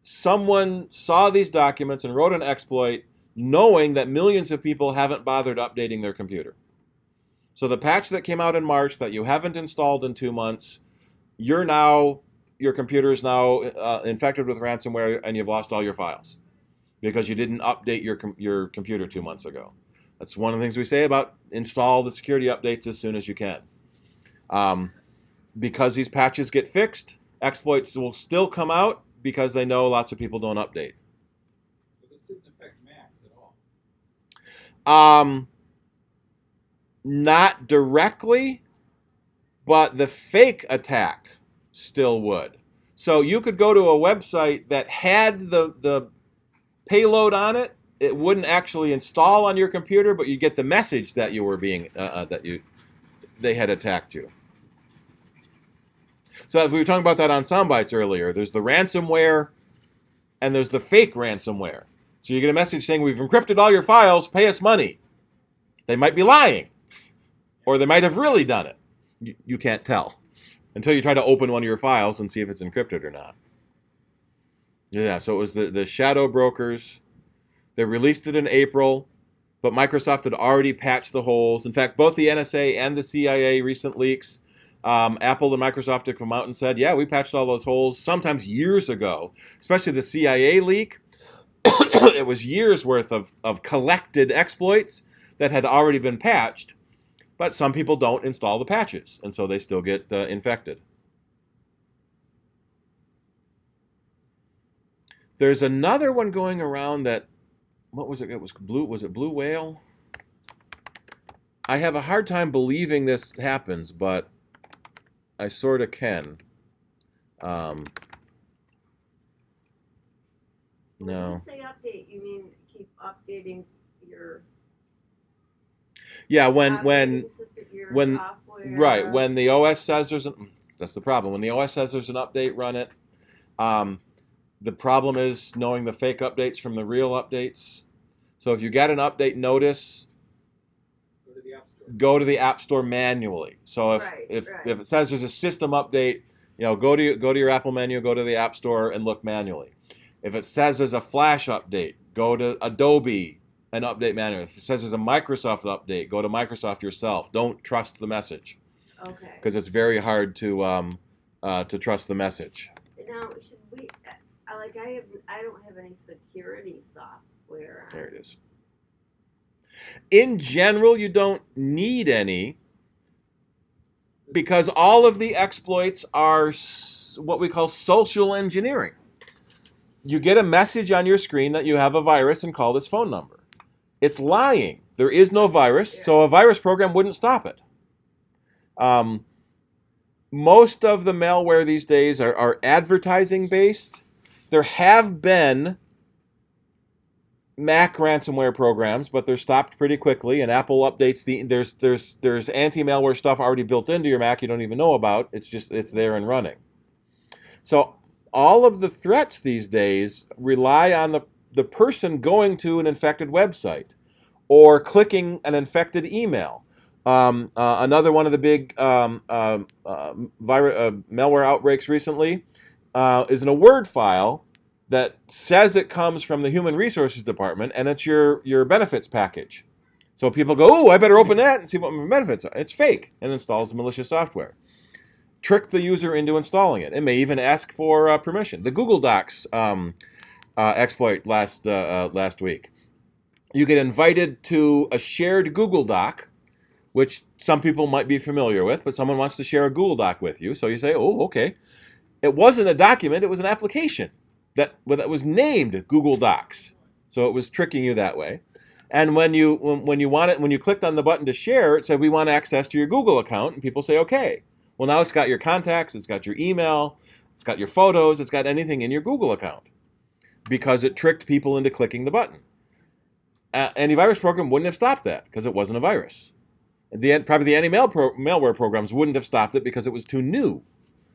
A: someone saw these documents and wrote an exploit knowing that millions of people haven't bothered updating their computer. So the patch that came out in March that you haven't installed in 2 months, your computer is now infected with ransomware and you've lost all your files because you didn't update your computer 2 months ago. That's one of the things we say about install the security updates as soon as you can. Because these patches get fixed, exploits will still come out because they know lots of people don't update.
D: But this didn't affect Macs at all.
A: Not directly, but the fake attack still would. So you could go to a website that had the payload on it. It wouldn't actually install on your computer, but you get the message that you were being they had attacked you. So as we were talking about that on Soundbites earlier, there's the ransomware and there's the fake ransomware. So you get a message saying, we've encrypted all your files, pay us money. They might be lying, or they might have really done it. You can't tell until you try to open one of your files and see if it's encrypted or not. Yeah, so it was the shadow brokers. They released it in April, but Microsoft had already patched the holes. In fact, both the NSA and the CIA recent leaks, Apple and Microsoft have come out and said, yeah, we patched all those holes sometimes years ago, especially the CIA leak. It was years worth of collected exploits that had already been patched, but some people don't install the patches, and so they still get infected. There's another one going around that, what was it? It was it Blue Whale? I have a hard time believing this happens, but I sort of can. No.
B: When you say update, you mean keep updating your
A: Yeah,
B: operating system, your
A: when
B: software.
A: right, when the OS says there's that's the problem. When the OS says there's an update, run it. The problem is knowing the fake updates from the real updates. So if you get an update notice,
D: Go to the App Store.
A: go to the App Store manually. So if it says there's a system update, go to your Apple menu, go to the App Store and look manually. If it says there's a Flash update, go to Adobe and update manually. If it says there's a Microsoft update, go to Microsoft yourself. Don't trust the message
B: Okay.
A: because it's very hard to trust the message.
B: Now, should we? I don't have any security software.
A: There it is. In general, you don't need any because all of the exploits are what we call social engineering. You get a message on your screen that you have a virus and call this phone number. It's lying. There is no virus, so a virus program wouldn't stop it. Most of the malware these days are advertising based. There have been Mac ransomware programs, but they're stopped pretty quickly. And Apple updates there's anti-malware stuff already built into your Mac you don't even know about. It's there and running. So all of the threats these days rely on the person going to an infected website or clicking an infected email. Another one of the big malware outbreaks recently is in a Word file that says it comes from the Human Resources Department, and it's your benefits package. So people go, oh, I better open that and see what my benefits are. It's fake, and installs malicious software. Trick the user into installing it. It may even ask for permission. The Google Docs exploit last week. You get invited to a shared Google Doc, which some people might be familiar with, but someone wants to share a Google Doc with you. So you say, oh, okay. It wasn't a document, it was an application that was named Google Docs. So it was tricking you that way. And when you clicked on the button to share, it said, we want access to your Google account. And people say, okay. Well, now it's got your contacts, it's got your email, it's got your photos, it's got anything in your Google account because it tricked people into clicking the button. Antivirus program wouldn't have stopped that because it wasn't a virus. Probably the anti-malware programs wouldn't have stopped it because it was too new.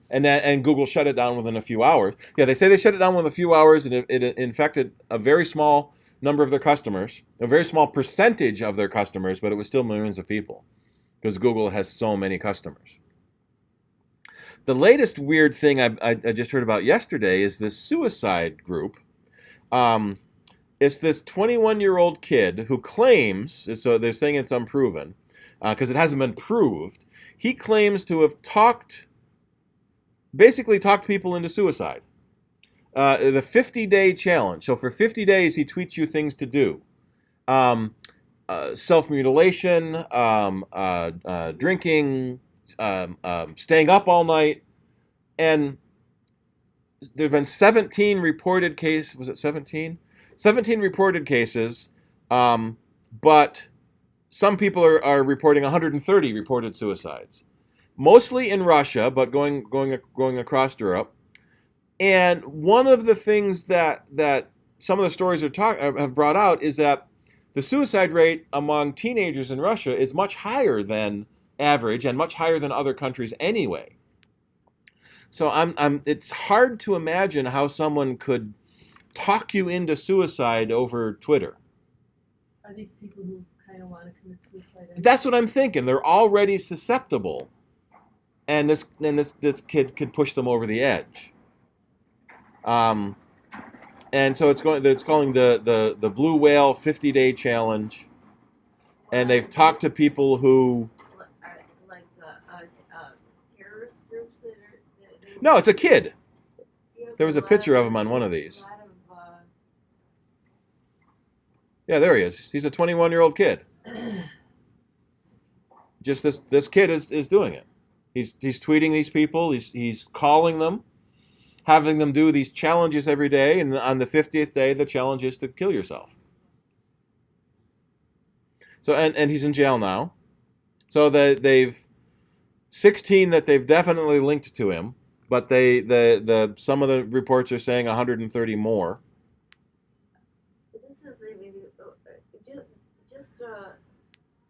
A: And Google shut it down within a few hours. Yeah, they say they shut it down within a few hours, and it infected a very small number of their customers, a very small percentage of their customers, but it was still millions of people because Google has so many customers. The latest weird thing I just heard about yesterday is this suicide group. It's this 21-year-old kid who claims, so they're saying it's unproven, because it hasn't been proved. He claims to have basically talked people into suicide. The 50-day challenge. So for 50 days, he tweets you things to do. self-mutilation, drinking, staying up all night, and there have been 17 reported cases. Was it 17? 17 reported cases, but some people are reporting 130 reported suicides, mostly in Russia, but going across Europe. And one of the things that some of the stories have brought out is that the suicide rate among teenagers in Russia is much higher than average and much higher than other countries anyway. So it's hard to imagine how someone could talk you into suicide over Twitter.
E: Are these people who kind of want to commit suicide?
A: That's what I'm thinking. They're already susceptible, and this kid could push them over the edge. And so it's calling the Blue Whale 50-day challenge, and they've talked to people who.
B: Like terrorist groups that
A: No, it's a kid.
B: Yeah,
A: There was a
B: but
A: picture of him on one of these.
B: a lot of,
A: Yeah, there he is. He's a 21-year-old kid. Just this kid is doing it. He's tweeting these people. He's calling them, having them do these challenges every day, and on the 50th day, the challenge is to kill yourself. So and he's in jail now. So they've 16 that they've definitely linked to him, but some of the reports are saying 130 more.
B: this is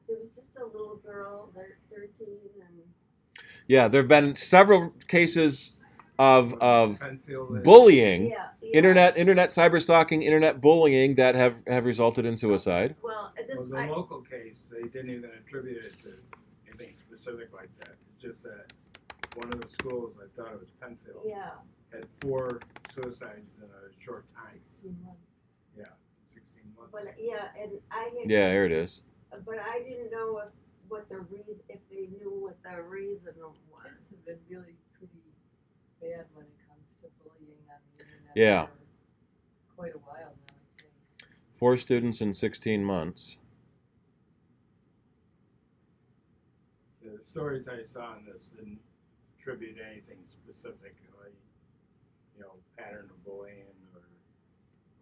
B: there was just a little girl, 13, and
A: Yeah, there have been several cases of
C: Penfield,
A: bullying,
B: yeah.
A: internet cyber stalking, internet bullying that have resulted in suicide.
B: Well,
C: was a local case. They didn't even attribute it to anything specific like that. It's just that one of the schools, I thought it was Penfield,
B: yeah.
C: had 4 suicides in a short time.
E: 16 months.
C: Yeah, 16 months.
B: But yeah, and I had.
A: Yeah, here it is.
B: But I didn't know if they knew what the reason was.
E: Kids have been really pretty bad when it comes to bullying on the internet.
A: Yeah.
E: For quite a while now, I think.
A: 4 students in 16 months.
C: The stories I saw in this didn't attribute anything specific, like, pattern of bullying or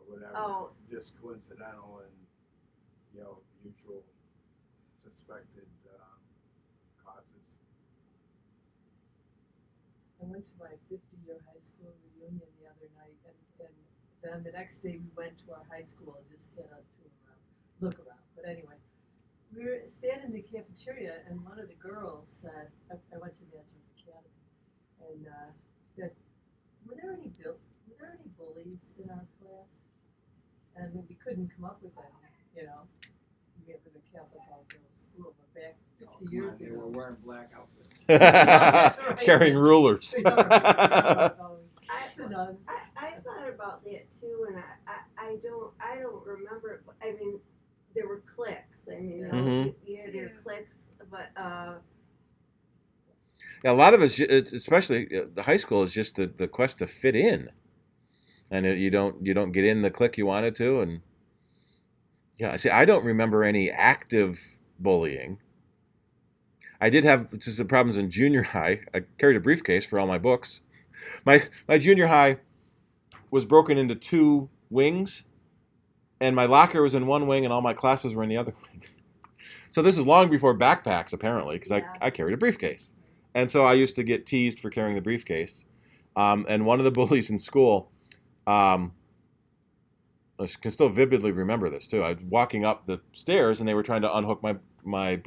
C: whatever.
B: Oh.
C: Just coincidental and, usual suspected causes.
E: I went to my 50-year high school reunion the other night, and then the next day we went to our high school and just had a look around. But anyway, we were standing in the cafeteria, and one of the girls said, I went to Nazareth Academy, and said, were there any bullies in our class? And we couldn't come up with any, It was a Catholic all-girls school, but back 50 years
C: They
E: ago.
C: were wearing black outfits.
E: Right.
A: Carrying rulers.
B: I thought about that too, and I don't remember. I mean, there were cliques. I mean,
A: Mhm.
B: there were cliques, but
A: Yeah, a lot of it's especially the high school is just the quest to fit in, and you don't get in the clique you wanted to, and yeah, see, I don't remember any active bullying. I did have some problems in junior high. I carried a briefcase for all my books. My junior high was broken into 2 wings, and my locker was in one wing, and all my classes were in the other wing. So this is long before backpacks, apparently, because
B: Yeah.
A: I carried a briefcase. And so I used to get teased for carrying the briefcase. And one of the bullies in school, I can still vividly remember this too. I was walking up the stairs, and they were trying to unhook my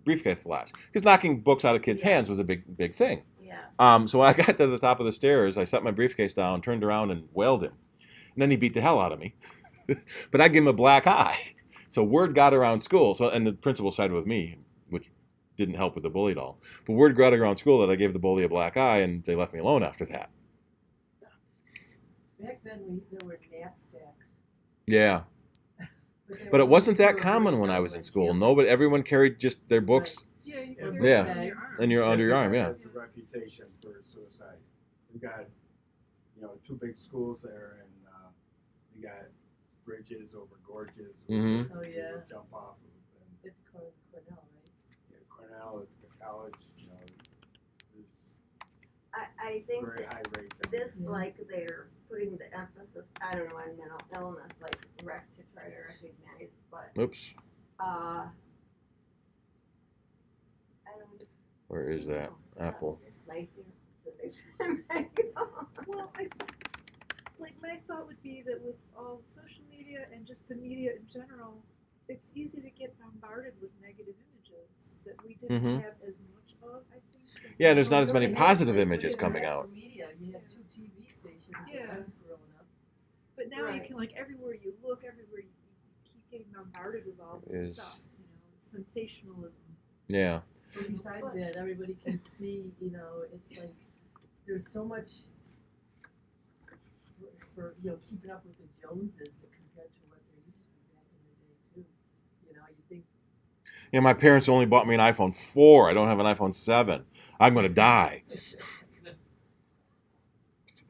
A: briefcase latch, because knocking books out of kids' hands was a big thing.
B: yeah.
A: So when I got to the top of the stairs, I set my briefcase down, turned around, and wailed him. And then he beat the hell out of me. But I gave him a black eye. So word got around school. And the principal sided with me, which didn't help with the bully at all. But word got around school that I gave the bully a black eye, and they left me alone after that.
E: Back then, there were knapsacks.
A: Yeah.
E: they
A: But
E: were
A: it wasn't that
E: only
A: common when I was in school. Everyone carried just their books.
E: Yeah, you
C: Yeah.
E: carry
A: Yeah.
E: bags.
A: And you're under your arm, yeah.
C: It's a reputation for suicide. We got, 2 big schools there, and we got bridges over gorges.
A: Mhm.
E: Oh, yeah.
C: Would jump off of. And,
E: It's Cornell, right?
C: yeah, Cornell is the college, there's
B: I think
C: very
B: that
C: high rate. down
B: this,
E: Yeah.
B: like, they're putting the emphasis, I don't know, on mental illness, like, to try to recognize, but,
A: Oops.
B: I don't
A: Where is that?
B: know.
A: Apple.
B: It's right there.
F: Well, like my thought would be that with all social media and just the media in general, it's easy to get bombarded with negative images that we didn't
A: Mhm.
F: have as much of, I think.
A: Yeah, there's not as many
E: And
A: positive
E: like,
A: images
E: look at
A: coming
E: Apple
A: out.
E: Media, you had 2 TV stations
F: Yeah.
E: when I was growing up.
F: But now you
B: Right.
F: can, like, everywhere you look, everywhere you keep getting bombarded with all this
A: Is-
F: stuff, sensationalism.
A: Yeah.
E: But besides that, everybody can see, it's like, there's so much for, keeping up with the Joneses that compared to what there used to be back in the day too. You think,
A: Yeah, my parents only bought me an iPhone 4. I don't have an iPhone 7. I'm going to die.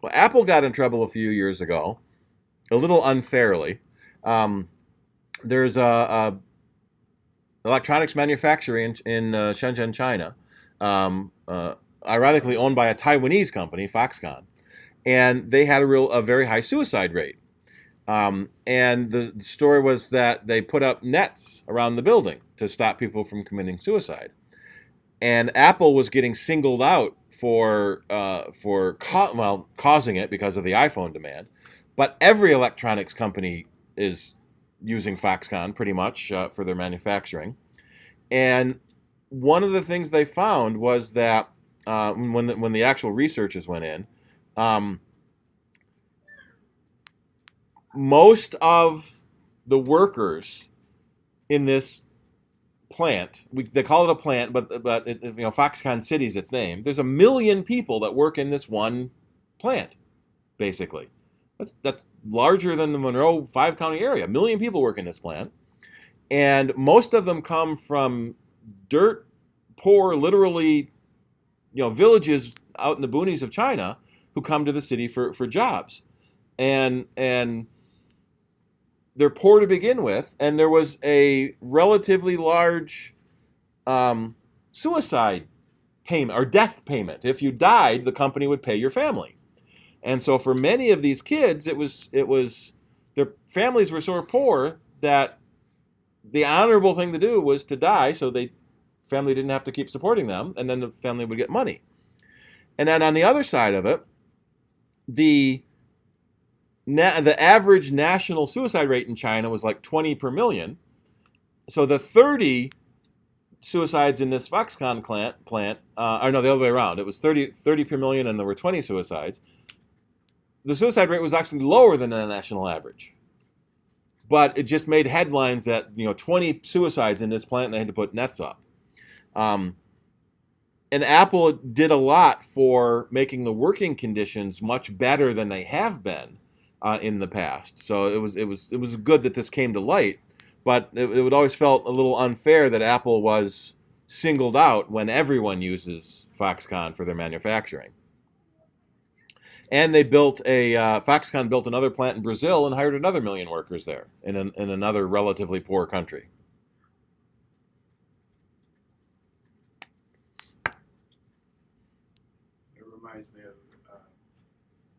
A: Well, Apple got in trouble a few years ago, a little unfairly. There's a electronics manufacturer in Shenzhen, China, ironically owned by a Taiwanese company, Foxconn, and they had a very high suicide rate. And the story was that they put up nets around the building to stop people from committing suicide. And Apple was getting singled out for causing it because of the iPhone demand. But every electronics company is using Foxconn pretty much for their manufacturing. And one of the things they found was that when the actual researchers went in, most of the workers in this plant, they call it a plant, but Foxconn City is its name. There's 1 million people that work in this one plant, basically. That's larger than the Monroe 5-county area. 1 million people work in this plant, and most of them come from dirt poor, literally, villages out in the boonies of China who come to the city for jobs, and they're poor to begin with, and there was a relatively large suicide payment or death payment. If you died, the company would pay your family. And so for many of these kids, it was their families were so poor that the honorable thing to do was to die, so family didn't have to keep supporting them, and then the family would get money. And then on the other side of it, the average national suicide rate in China was like 20 per million. So the 30 suicides in this Foxconn plant, or no, the other way around. It was 30 per million, and there were 20 suicides. The suicide rate was actually lower than the national average. But it just made headlines that 20 suicides in this plant, and they had to put nets up. And Apple did a lot for making the working conditions much better than they have been in the past. So it was good that this came to light, but it would always felt a little unfair that Apple was singled out when everyone uses Foxconn for their manufacturing. And Foxconn built another plant in Brazil and hired another 1 million workers there in another relatively poor country.
C: It reminds me of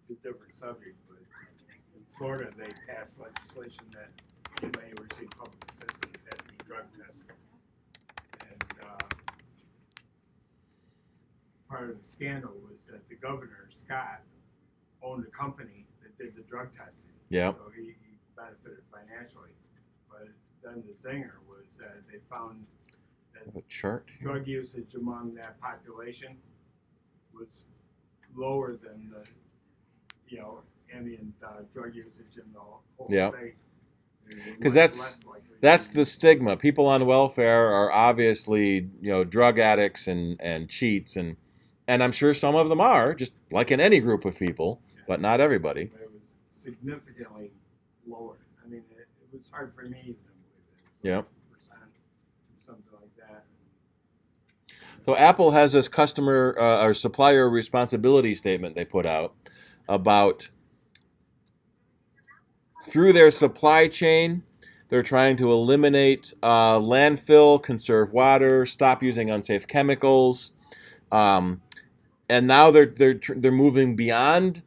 C: a different subject, but in Florida they passed legislation that anybody who received public assistance had to be drug tested. And part of the scandal was that the governor, Scott, owned a company that did the drug testing.
A: Yeah.
C: So he benefited financially. But then the zinger was that they found that
A: A chart here.
C: drug usage among that population was lower than the, ambient drug usage in the whole
A: Yeah.
C: state.
A: Because that's the stigma. People on welfare are obviously drug addicts and cheats, and I'm sure some of them are, just like in any group of people, but not everybody.
C: But it was significantly lower. I mean, it was hard for me even to believe it.
A: Yeah.
C: It was like 2%, something like that.
A: So Apple has this customer or supplier responsibility statement they put out about through their supply chain, they're trying to eliminate landfill, conserve water, stop using unsafe chemicals, and now they're moving beyond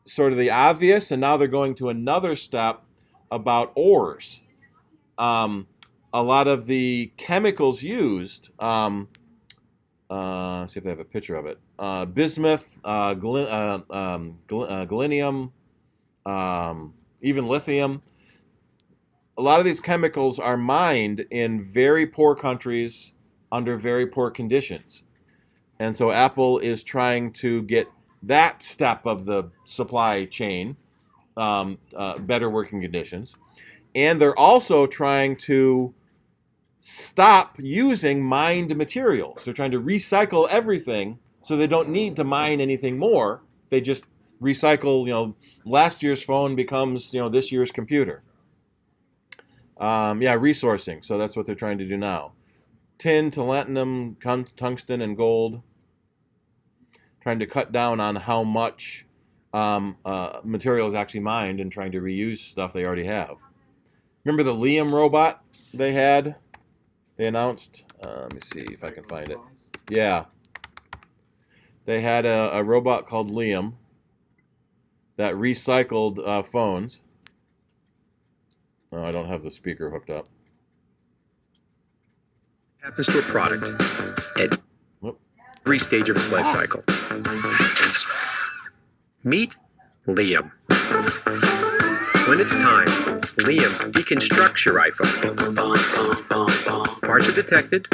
A: sort of the obvious, and now they're going to another step about ores. A lot of the chemicals used, see if they have a picture of it, bismuth, galenium, even lithium. A lot of these chemicals are mined in very poor countries under very poor conditions. And so Apple is trying to get that step of the supply chain better working conditions. And they're also trying to stop using mined materials. They're trying to recycle everything so they don't need to mine anything more. They just recycle, last year's phone becomes, this year's computer. Resourcing. So that's what they're trying to do now. Tin, tantalum, tungsten, and gold. Trying to cut down on how much material is actually mined and trying to reuse stuff they already have. Remember the Liam robot they had? They announced. Let me see if I can find it. Yeah. They had a robot called Liam that recycled phones. Oh, I don't have the speaker hooked up.
G: Happens to a product at every stage of its life cycle. Meet Liam. When it's time, Liam deconstructs your iPhone. Parts are detected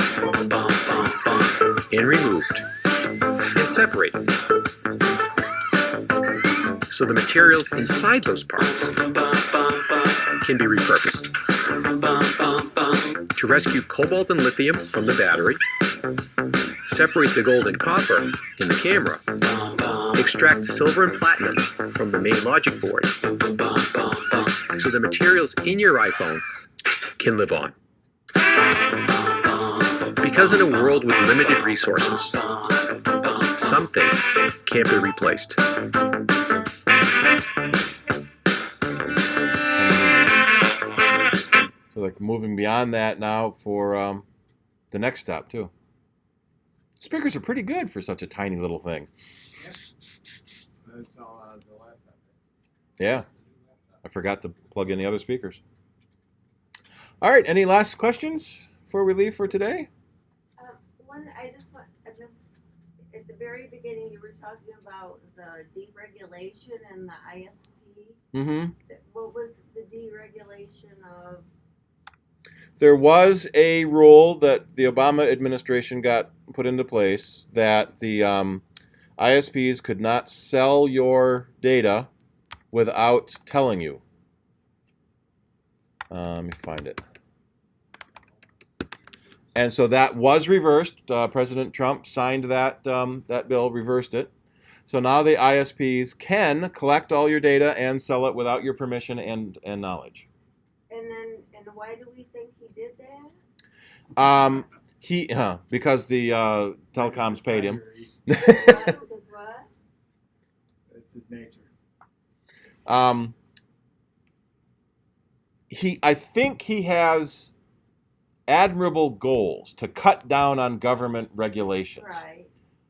G: and removed and separated. So the materials inside those parts can be repurposed to rescue cobalt and lithium from the battery, separate the gold and copper in the camera, extract silver and platinum from the main logic board, so the materials in your iPhone can live on. Because in a world with limited resources, some things can't be replaced.
A: So like moving beyond that now for the next step too. Speakers are pretty good for such a tiny little thing.
C: Yep. It's all out of the laptop.
A: Yeah, I forgot to plug in the other speakers. All right, any last questions before we leave for today?
B: One, I just at the very beginning, you were talking about the deregulation and the ISP.
A: Mm-hmm.
B: What was the deregulation of?
A: There was a rule that the Obama administration got put into place that the ISPs could not sell your data without telling you. Let me find it. And so that was reversed. President Trump signed that bill, reversed it. So now the ISPs can collect all your data and sell it without your permission and knowledge.
B: And why do we think he did that?
A: Because the telecoms paid him.
B: Because what?
C: That's his nature.
A: I think he has admirable goals to cut down on government regulations.
B: Right.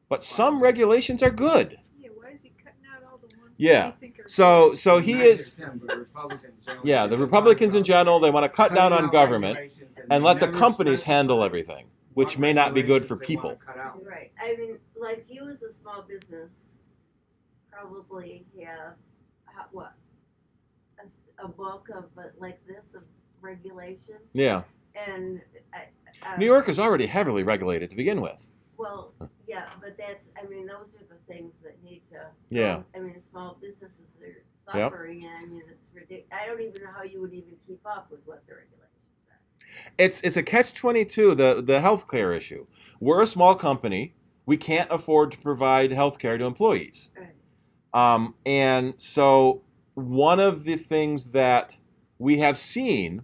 A: But some regulations are good.
F: Yeah, why is he cutting out all the ones
A: Yeah.
F: that we think are
A: So
F: good?
A: he
C: Not
A: is.
C: just him, but Republicans generally.
A: Yeah, the Republicans in general, they want to cut down on government and let the companies handle everything, which may not be good for people.
B: Right. I mean, like you as a small business probably have a book of like this of regulations.
A: Yeah.
B: And
A: New York is already heavily regulated to begin with.
B: well, yeah, but those are the things that need to.
A: Yeah.
B: I mean, small businesses are
A: Yep.
B: suffering, and I mean, it's ridiculous. I don't even know how you would even keep up with what the regulations are.
A: It's a catch-22, the healthcare issue. We're a small company. We can't afford to provide healthcare to employees.
B: Right.
A: And so one of the things that we have seen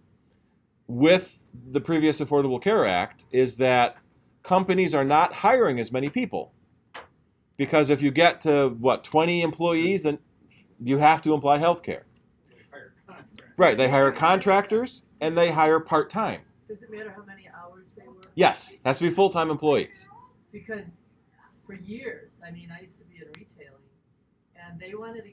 A: with the previous Affordable Care Act is that companies are not hiring as many people. Because if you get to, 20 employees, then you have to imply health care. Right, they hire contractors and they hire part-time.
E: Does it matter how many hours they work?
A: Yes, has to be full-time employees.
E: Because for years, I mean, I used to be in retailing, and they wanted to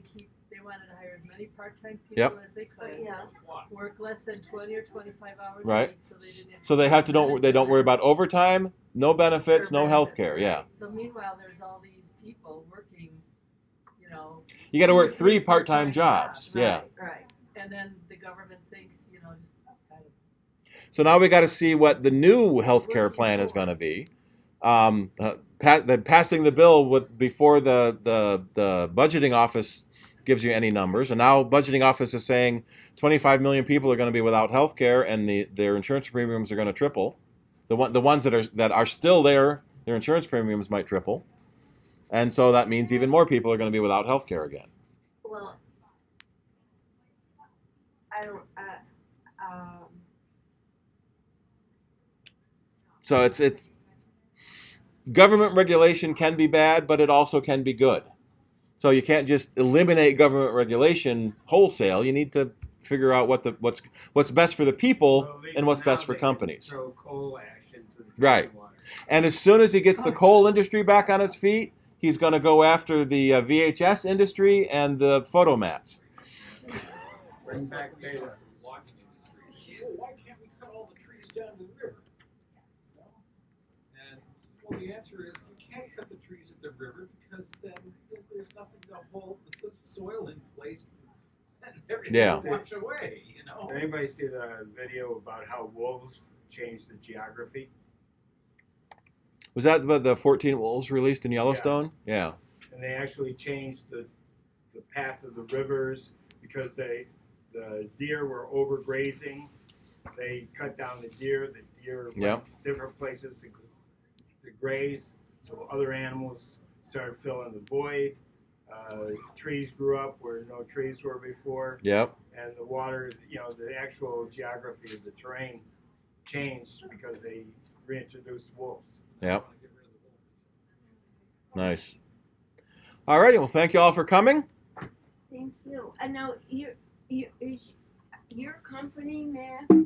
E: hire as many part-time people
A: Yep.
E: as they could.
B: Yeah.
E: Work less than 20 or 25 hours
A: Right.
E: a week, so they didn't have to
A: So they have to they don't worry about overtime, no benefits,
E: or
A: no
E: benefits,
A: health care. Yeah.
E: right. So meanwhile, there's all these people working, you know,
A: You got to work 3
E: part-time
A: part-time jobs. Yeah.
B: Right.
E: and then the government thinks, you know, just kind of.
A: So now we got to see what the new health care plan is going to be. Passing the bill before the budgeting office gives you any numbers, and now budgeting office is saying 25 million people are going to be without health care, and their insurance premiums are going to triple. The ones that are still there, their insurance premiums might triple, and so that means even more people are going to be without health care again.
B: Well, I don't.
A: So it's government regulation can be bad, but it also can be good. So you can't just eliminate government regulation wholesale. You need to figure out what's best for the people
C: Well, at least
A: and what's
C: now
A: best for
C: they can
A: companies.
C: Throw coal ash into the
A: Right.
C: water.
A: And as soon as he gets the coal industry back on its feet, he's going to go after the VHS industry and the photomats.
C: Bring back beta.
D: Logging industry. Well, why can't we cut all the trees down to the river? You know? And well, the answer is you can't cut the trees at the river because then there's nothing to hold the soil in place and everything
A: Yeah.
D: will wash away. You know.
C: Did anybody see the video about how wolves changed the geography?
A: Was that the 14 wolves released in Yellowstone? Yeah.
C: And they actually changed the path of the rivers because the deer were overgrazing. They cut down the deer. The deer
A: Yeah.
C: went different places to graze. So other animals started filling the void. Trees grew up where no trees were before.
A: Yep.
C: And the water, you know, the actual geography of the terrain changed because they reintroduced wolves.
A: Yep. Nice. All righty. Well, thank you all for coming.
B: Thank you. And now is your company, Matt,